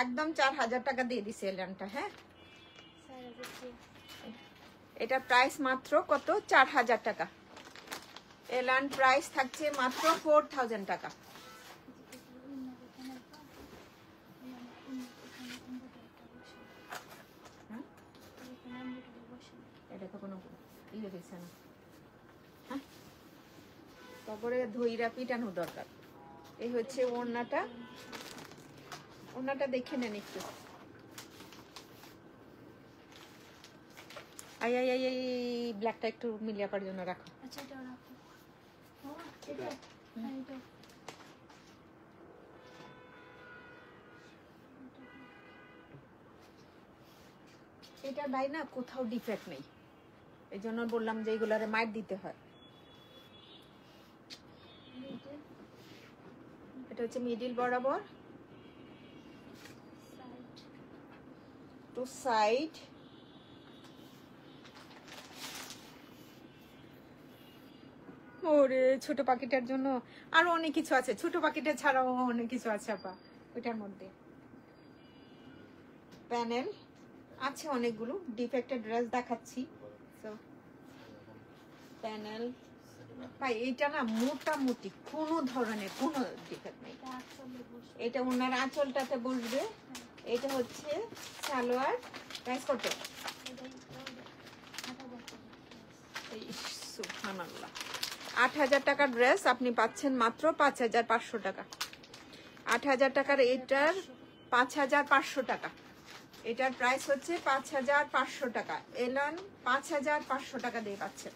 একদম 4000 টাকা দিয়ে দিছে এলানটা। হ্যাঁ, এটা প্রাইস মাত্র কত? 4000 টাকা। এলান প্রাইস থাকছে মাত্র 4000 টাকা। এটা তো কোনো ইয়ে দিচ্ছে না। হ্যাঁ, তারপরে ধইরা পিটানো দরকার। এই হচ্ছে ওড়নাটা, ওড়নাটা দেখে নেন একটু। আই আই আই আই ব্ল্যাকটা একটু মিলিয়াপার জন্য রাখো। আচ্ছা এটা রাখো। ও এটা হ্যাঁ এটা এটা ভাই না কোথাও ডিফেক্ট নেই, এই জন্য বললাম যে এগুলারে মাইট দিতে হয়। এটা হচ্ছে মিডিল বরাবর, টু সাইড, ওরে ছোট পাখিটার জন্য আরো অনেক কিছু আছে, ছোট পাখিটা ছাড়াও অনেক কিছু আছে আপা ওইটার মধ্যে। প্যানেল আছে অনেকগুলো, ডিফেক্টেড ড্রেস দেখাচ্ছি। সো প্যানেল ভাই এটা না মোটামুটি কোনো ধরনের কোনো ডিফেক্ট নেই। এটা ওনার আঁচলটাতে বসবে। এটা হচ্ছে সালোয়ার, প্রাইস কত? সুবহানাল্লাহ, 8000 টাকার ড্রেস আপনি পাচ্ছেন মাত্র 5500 টাকা। 8000 টাকার এটার 5500 টাকা, এটার প্রাইস হচ্ছে 5500 টাকা। এলান 5500 টাকা দিয়ে পাচ্ছেন।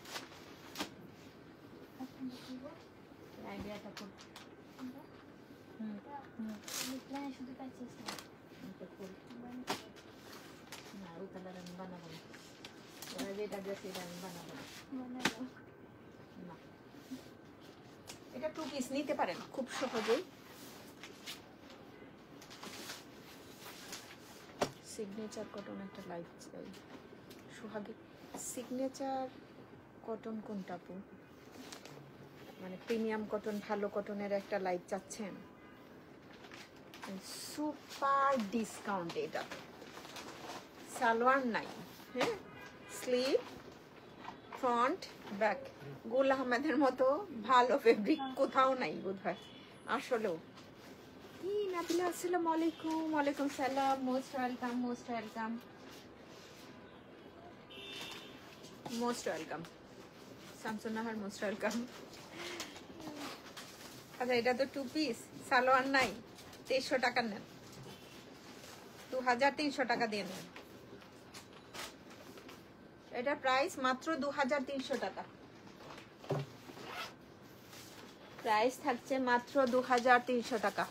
এটা 2 পিস নিতে পারেন খুব সহজেই। সিগনেচার কটন একটা লাইট চাই সোহাগী, সিগনেচার কটন কোনটা আপু? মানে প্রিমিয়াম কটন, ভালো কটনের একটা লাইট চাচ্ছেন? সুপার ডিসকাউন্ট এটা। সালোয়ার নাই, হ্যাঁ, স্লিভ, ফ্রন্ট, ব্যাক। গুল আহমেদের মতো ভালো ফেব্রিক কোথাও নাই বোধহয় আসলেও। নাবিলা আসসালামু আলাইকুম। ওয়ালাইকুম সালাম, most welcome, most welcome, most welcome Shamsunnahar, most welcome. আচ্ছা এটা তো 2 পিস, সালোয়ার নাই, 2300 টাকা নেন, 2300 টাকা দিয়ে নেন। এটা প্রাইস মাত্র 2300 টাকা, প্রাইস থাকছে মাত্র 2300 টাকা।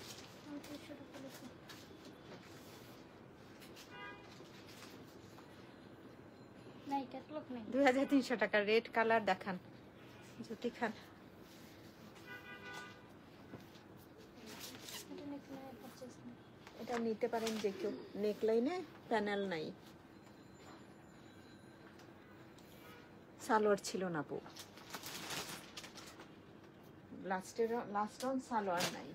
নাই ক্যাটালগ নাই। 2300 টাকা। রেড কালার দেখান জ্যোতি খান। এটা নিতে পারেন যে কেউ, নেকলাইনে প্যানেল নাই, সালোয়ার ছিল না পু, লাস্ট অন সালোয়ার নাই।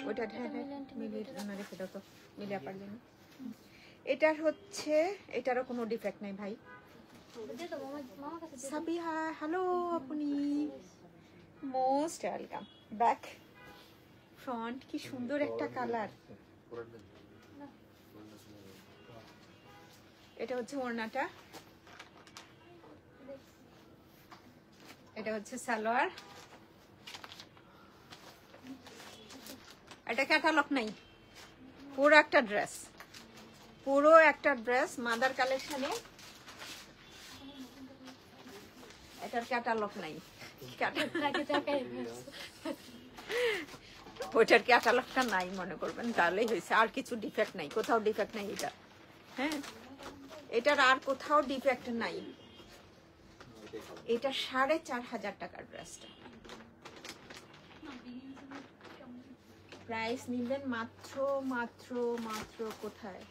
ওইটা রেখে দাও তো মিলিয়ে পারলে না। এটার হচ্ছে এটারও কোনো ডিফেক্ট নাই ভাই। সাবিহা হ্যালো, আপনি মোস্ট ওয়েলকাম। ব্যাক ফ্রন্ট কি সুন্দর একটা কালার। এটা হচ্ছে ওড়নাটা, এটা হচ্ছে সালোয়ার। এটা ক্যাটালগ নাই, পুরো একটা ড্রেস, পুরো একটা ড্রেস মাদার কালেকশনে। এটার ক্যাটালগ নাই, ওইটার ক্যাটালগটা নাই মনে করবেন, তাহলেই হয়েছে। আর কিছু ডিফেক্ট নাই, কোথাও ডিফেক্ট নাই এটা। হ্যাঁ, এটার আর কোথাও ডিফেক্ট নাই। এটা 4500 টাকার ড্রেসটা, প্রাইস নিবেন মাত্র মাত্র মাত্র কোথায়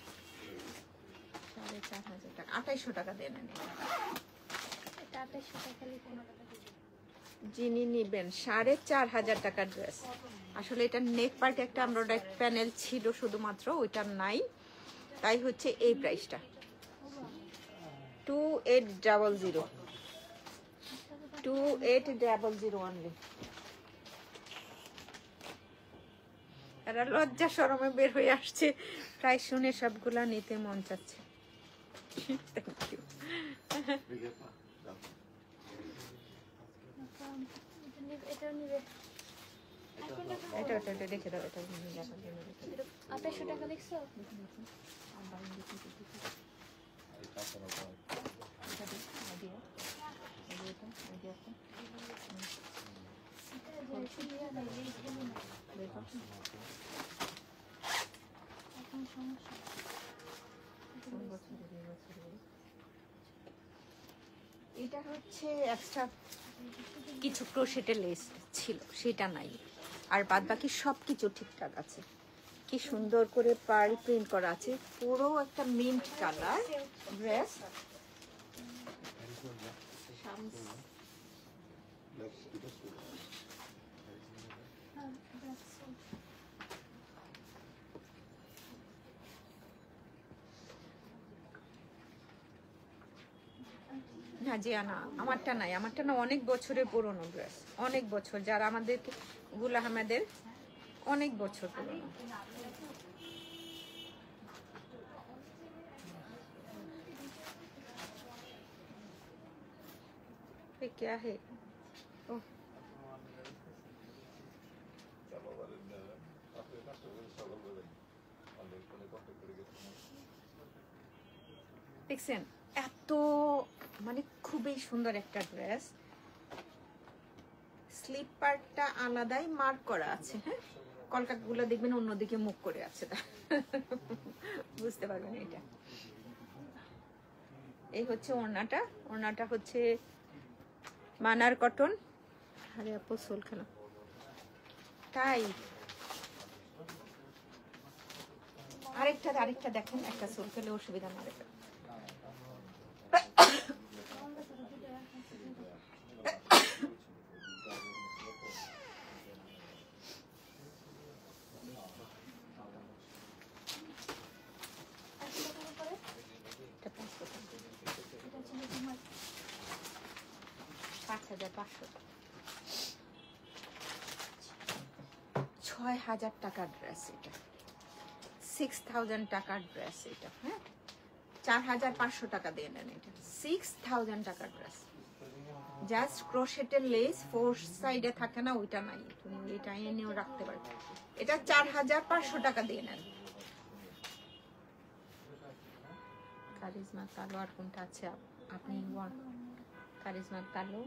4,500 টাকা, 2800 টাকা দিয়ে নেন। এটা 2800 টাকা খালি 15 টাকা দিবেন। যিনি নিবেন 4,500 টাকার ড্রেস। আসলে এটা নেক পার্ট একটা এমব্রয়ডারি প্যানেল ছিল শুধুমাত্র, ওইটা নাই, তাই হচ্ছে এই প্রাইসটা 2800 2800 অনলি। এরা লজ্জা শরমে বের হয়ে আসছে, প্রায় শুনে সবগুলা নিতে মন চাচ্ছে। Thank you. এটা নিবে এটা দেখে দাও, এটা 2800 টাকা দেখছো? এটা হচ্ছে এক্সট্রা কিছু ক্রোশেটের লেস ছিল, সেটা নাই, আর বাদ বাকি সবকিছু ঠিকঠাক আছে। কি সুন্দর করে পার্ল প্রিন্ট করা আছে, পুরো একটা মিন্ট কালার ড্রেস। না জিয়ানা, আমারটা নাই, আমারটা না অনেক বছরের পুরনো ড্রেস, অনেক বছর, যারা আমাদেরকে গুল আহমেদের অনেক বছর পুরনো। क्या है ओह দেখছেন, এত মানে খুবই সুন্দর একটা ড্রেস। স্লিপ পার্টটা আলাদাই মার্ক করা আছে, হ্যাঁ, কলকাগুলো দেখবেন অন্যদিকে মুখ করে আছে, বুঝতে পারবেন এটা। এই হচ্ছে ওড়নাটা, ওড়নাটা হচ্ছে মানার কটন। আরে আপু সোল খেলা তাই, আরেকটা দেখেন, একটা সোল খেলে অসুবিধা না। $6,000 টাকার ড্রেস এটা, 6000 টাকার ড্রেস এটা, হ্যাঁ, 4500 টাকা দিয়ে নেন এটা। 6000 টাকার ড্রেস, জাস্ট ক্রোশেটের লেস ফোর সাইডে থাকে না, ওইটা নাই, তুমি এটা এনেও রাখতে পারবে। এটা 4500 টাকা দিয়ে নেন। কারিজমা কালো আর কোনটা আছে আপনি? কারিজমা কালো,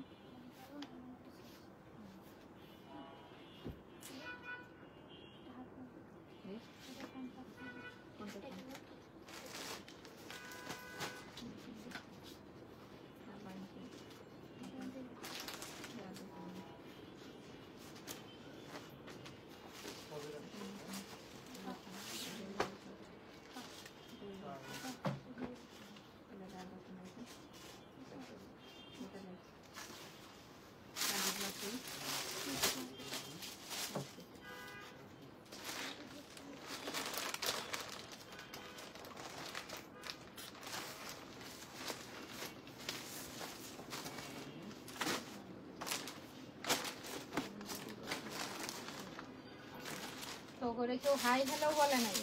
তো করে কেউ হাই হ্যালো বলে নাই,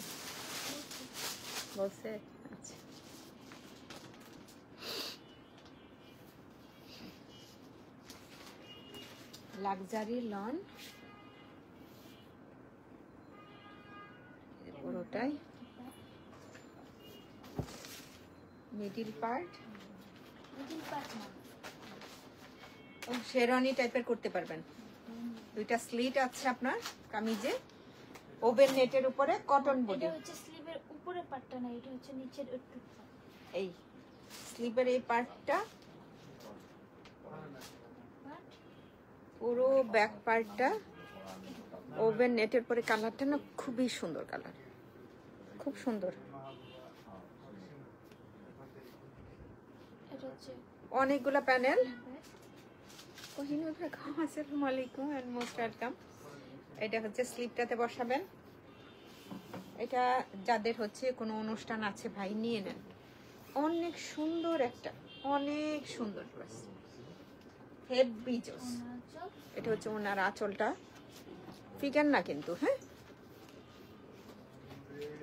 বলছে আচ্ছা। লাক্সারি লন পুরোটাই, মিডিল পার্ট শেরওয়ানি টাইপের করতে পারবেন। দুইটা স্লিট আছে আপনার কামিজে, ওভেন নেটের উপরে কটন বডি। এটা হচ্ছে স্লিভের উপরে পার্টটা না, এটা হচ্ছে নিচের একটু। এই স্লিভের এই পার্টটা, পুরো ব্যাক পার্টটা ওভেন নেটের পরে। কালারটা না খুবই সুন্দর কালার, খুব সুন্দর। এটা হচ্ছে অনেকগুলো প্যানেল। কোহিনুর ভাই আসসালামু আলাইকুম এন্ড মোস্ট ওয়েলকাম। এটা হচ্ছে স্লিপটাতে বসাবেন। এটা যাদের হচ্ছে কোনো অনুষ্ঠান আছে ভাই নিয়ে নেন। অনেক সুন্দর একটা, অনেক সুন্দর ড্রেস, হেভি জোস। অনাচল। এটা হচ্ছে ওনার আঁচলটা, ফিগার না কিন্তু। হ্যাঁ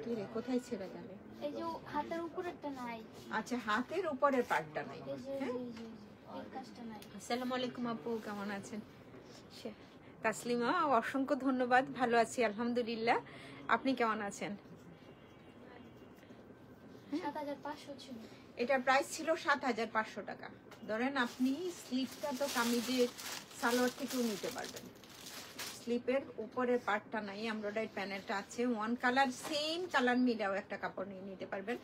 কি রে, কোথায় ছেড়ে গেলে? এই যে হাতের উপরেরটা নাই, আচ্ছা হাতের উপরের পার্টটা নাই। এই যে হ্যাঁ এই কাজটা নাই। আসসালামু আলাইকুম আপু, কেমন আছেন? তাসলিমা, অসংখ্য ধন্যবাদ। ভালো আছি আলহামদুলিল্লাহ। আপনি কেমন আছেন? 7500 ছিল। এটার প্রাইস ছিল 7500 টাকা। ধরেন আপনি স্লিপটা তো কামিজের সালোয়ার থেকেও নিতে পারবেন। স্লিপের উপরের পার্টটা নাই, এমব্রয়ডারি প্যানেলটা আছে, ওয়ান কালার সেম কালার মিলাও একটা কাপড় নিয়ে নিতে পারবেন।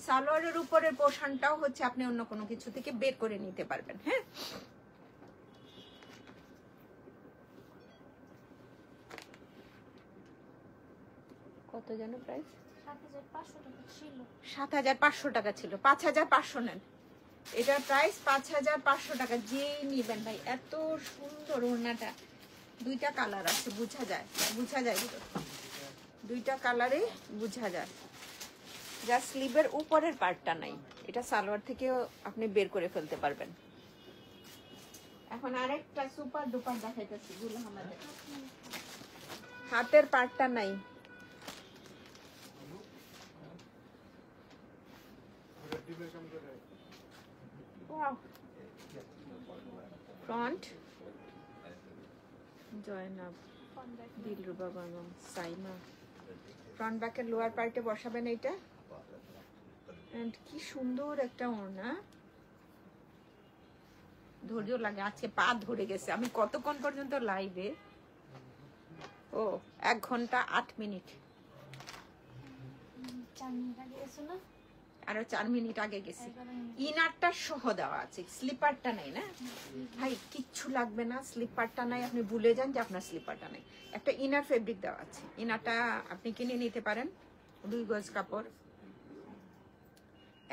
সালোয়ারের উপরের পোর্শনটাও হচ্ছে আপনি অন্য কোনো কিছু থেকে বের করে নিতে পারবেন। হ্যাঁ কত যেন প্রাইস? 7500 টাকা ছিল। 7500 টাকা ছিল, 5500 নেন। এটার প্রাইস 5500 টাকা। যেই নিবেন ভাই, এত সুন্দর ওড়নাটা। দুইটা কালার আছে, বোঝা যায় দুটো, দুইটা কালারে বোঝা যায়। যা স্লিভের উপরের পার্টটা নাই, এটা সালোয়ার থেকেও আপনি বের করে ফেলতে পারবেন। এখন আরেকটা সুপার ডুপার দেখাইতেছি গুলো আমাদের। হাতের পার্টটা নাই, ফ্রন্ট জয়নাব, দিলরুবা বেগম, সাইমা। ফ্রন্ট ব্যাকের লোয়ার পার্টে বসাবেন এইটা। এন্ড কি সুন্দর একটা ওড়না, ধৈর্য লাগে। আজকে পা ধরে গেছে, আমি কতক্ষণ পর্যন্ত লাইভে? ও 1 ঘন্টা 8 মিনিট। 4 মিনিট আগে গেছো না? আরো 4 মিনিট আগে গেছি। ইনারটা সহ দেওয়া আছে, স্লিপারটা নাই না ভাই, কিচ্ছু লাগবে না। স্লিপারটা নাই, আপনি ভুলে যান যে আপনার স্লিপারটা নাই। একটা ইনার ফেব্রিক দেওয়া আছে, ইনারটা আপনি কিনে নিতে পারেন। 2 গজ কাপড়,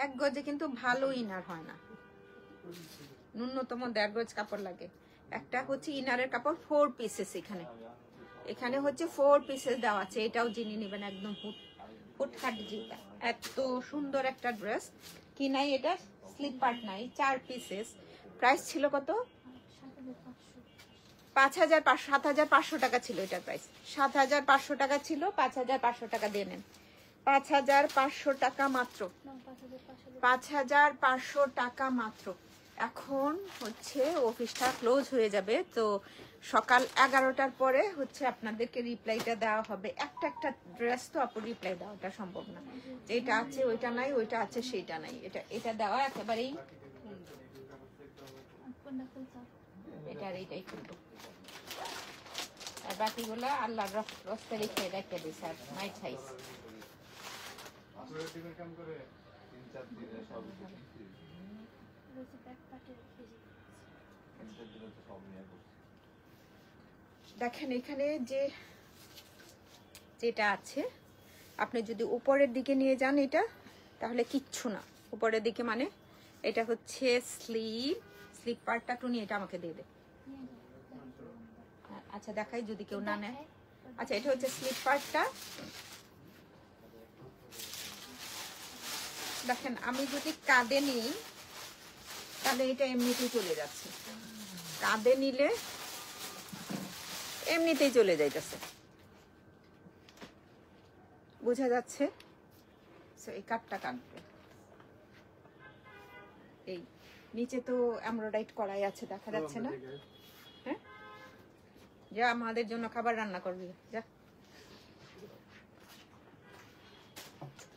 1 গজে কিন্তু ভালো ইনার হয় না, ন্যূনতম 1.5 গজ কাপড় লাগে। একটা হচ্ছে ইনারের কাপড় 4 পিসেস, এখানে হচ্ছে 4 পিসেস দেওয়া আছে। এটাও জেনে নেবেন, একদম হুটহাট জিতা। এত সুন্দর একটা ড্রেস কি নাই, এটা স্লিপার নাই, 4 পিসেস। প্রাইস ছিল কত? 5500, 7500 টাকা ছিল এটার প্রাইস। 7500 টাকা ছিল, 5500 টাকা দিয়ে নেন। 5500 টাকা মাত্র, 5500 টাকা মাত্র। এখন হচ্ছে অফিসটা ক্লোজ হয়ে যাবে, তো সকাল 11টার পরে হচ্ছে আপনাদেরকে রিপ্লাইটা দেওয়া হবে। একটা একটা ড্রেস তো আপু রিপ্লাই দেওয়াটা সম্ভব না। যেটা আছে ওইটা নাই, ওইটা আছে সেইটা নাই, এটা দেওয়া একেবারেই। এটা আর এইটাই করবো, আর বাকিগুলো আল্লাহর রাস্তায় রেখে রেখে দিছে। আর মাই চাইস দেখেন এখানে যেটা আছে, আপনি যদি উপরের দিকে নিয়ে যান এটা, তাহলে কিচ্ছু না। উপরের দিকে মানে এটা হচ্ছে স্লিপ পার্টটা টুনি, এটা আমাকে দিয়ে দে। আচ্ছা দেখাই যদি কেউ না নেয়। আচ্ছা এটা হচ্ছে স্লিপ পার্টটা। দেখেন আমি যদি কাঁধে নিই তাহলে এটা এমনিতেই চলে যাচ্ছে, কাঁধে নিলে এমনিতেই চলে যাইতেছে, বোঝা যাচ্ছে? এই কাটটা কাটবে, এই নিচে তো এমব্রয়ডারি করাই আছে, দেখা যাচ্ছে না? হ্যাঁ যা আমাদের জন্য খাবার রান্না করবি, যা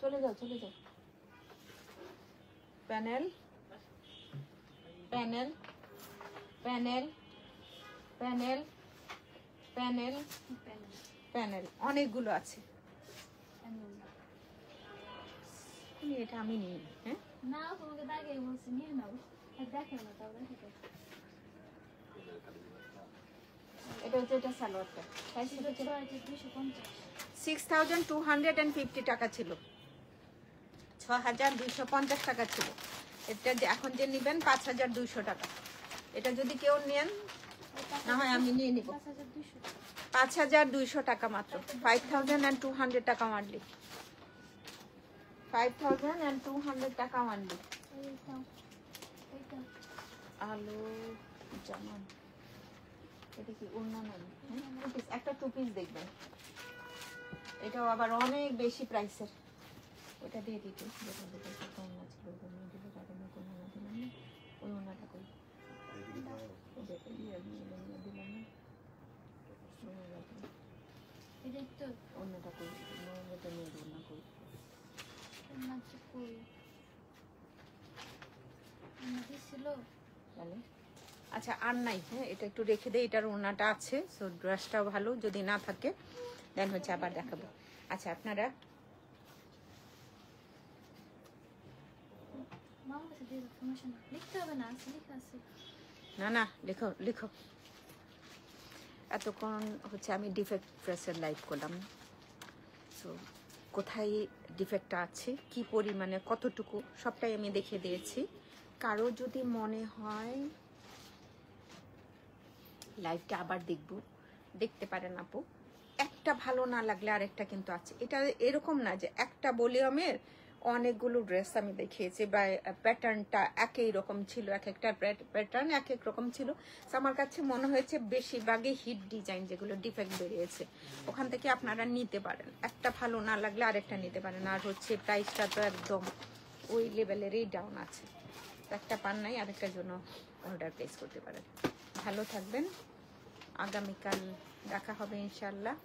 চলে যাও চলে যাও। Panel panel panel panel panel panel অনেকগুলো আছে। এটা আমি নিই। হ্যাঁ না তোমাকে দাগে বলছি নিয়ে নাও, দেখে না তাও দেখে। এটা হচ্ছে এটা সালোয়ারটা, প্রাইস ছিল 6250 6250 টাকা ছিল, 6250 টাকা ছিল। এটা যে এখন যে নেবেন 5200 টাকা। এটা যদি কেউ নেন না হয় আমি নিয়ে নিব 5200 টাকা মাত্র। 5200 টাকা মারলি, 5200 টাকা মারলি। আলো জামান এটা কি অন্য নাম? একটা 2 পিস দেখবেন, এটাও আবার অনেক বেশি প্রাইসের। ওটা দিয়ে দিতে ওই ওনাটা কই অন্যটা কই ওটা নিয়ে দেবো না কই। আচ্ছা আর নাই, হ্যাঁ এটা একটু রেখে দেই, এটার ওনাটা আছে। সো ড্রেসটাও ভালো, যদি না থাকে দেন হচ্ছে আবার দেখাবো। আচ্ছা আপনারা না না লিখো লিখো। এতক্ষণ হচ্ছে আমি ডিফেক্ট ড্রেসের লাইভ করলাম। সো কোথায় ডিফেক্টটা আছে, কি পরিমাণে, কতটুকু, সবটাই আমি দেখিয়ে দিয়েছি। কারো যদি মনে হয় লাইভটা আবার দেখতে পারেন আপু। একটা ভালো না লাগলে আরেকটা কিন্তু আছে। এটা এরকম না যে একটা ভলিউমের অনেকগুলো ড্রেস আমি দেখিয়েছি বা প্যাটার্নটা একই রকম ছিল, এক একটা প্যাটার্ন এক এক রকম ছিল। আমার কাছে মনে হয়েছে বেশিরভাগই হিট ডিজাইন যেগুলো ডিফেক্ট বেরিয়েছে ওখান থেকে আপনারা নিতে পারেন। একটা ভালো না লাগলে আরেকটা নিতে পারেন। আর হচ্ছে প্রাইসটা তো একদম ওই লেভেলেরই ডাউন আছে। একটা পান নাই আরেকটার জন্য অর্ডার প্লেস করতে পারেন। ভালো থাকবেন, আগামীকাল দেখা হবে ইনশাল্লাহ।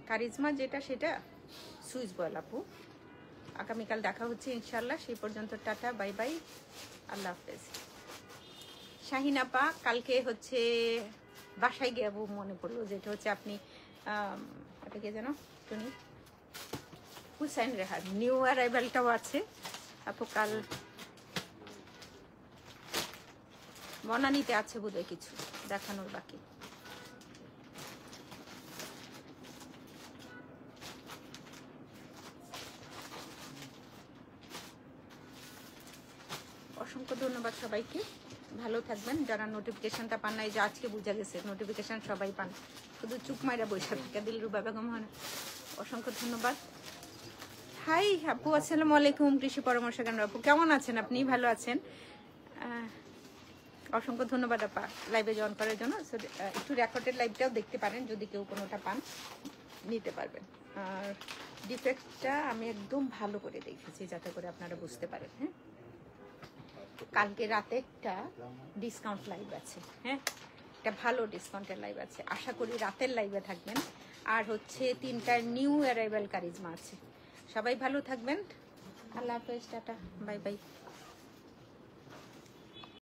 কারিজমা যেটা সেটা সুইচ বয়েল আপু। আগামীকাল দেখা হচ্ছে ইনশাল্লাহ। সেই পর্যন্ত টাটা, বাই বাই, আল্লাহ হাফেজ। শাহিন আপা কালকে হচ্ছে বাসায় গিয়ে মনে পড়লো যেটা হচ্ছে আপনি ওটা কে যেন শুনি হুসাইন রেহার নিউ অ্যারাইভালটাও আছে আপু। কাল বনানীতে আছে বোধহয় কিছু দেখানোর বাকি। অসংখ্য ধন্যবাদ সবাইকে, ভালো থাকবেন। যারা নোটিফিকেশনটা পান নাই, যে আজকে বোঝা গেছে নোটিফিকেশন সবাই পান, শুধু চুপ মাইরা বসে থাকে দিলরুবা বেগম। অসংখ্য ধন্যবাদ। হাই আপু, আসসালামু আলাইকুম। কৃষি পরামর্শ কেন্দ্র আপু, কেমন আছেন আপনি? ভালো আছেন? অসংখ্য ধন্যবাদ আপা লাইভে জয়েন করার জন্য। একটু রেকর্ডেড লাইভটাও দেখতে পারেন, যদি কেউ কোনোটা পান নিতে পারবেন। আর ডিফেক্টটা আমি একদম ভালো করে দেখেছি যাতে করে আপনারা বুঝতে পারেন। হ্যাঁ, কালকে রাতে একটা ডিসকাউন্ট লাইভ আছে। হ্যাঁ, একটা ভালো ডিসকাউন্টের লাইভ আছে। আশা করি রাতের লাইভে থাকবেন। আর হচ্ছে 3টা নিউ অ্যারাইভাল কারিজমা আছে। সবাই ভালো থাকবেন। আল্লাহ হাফেজ, টাটা, বাই বাই।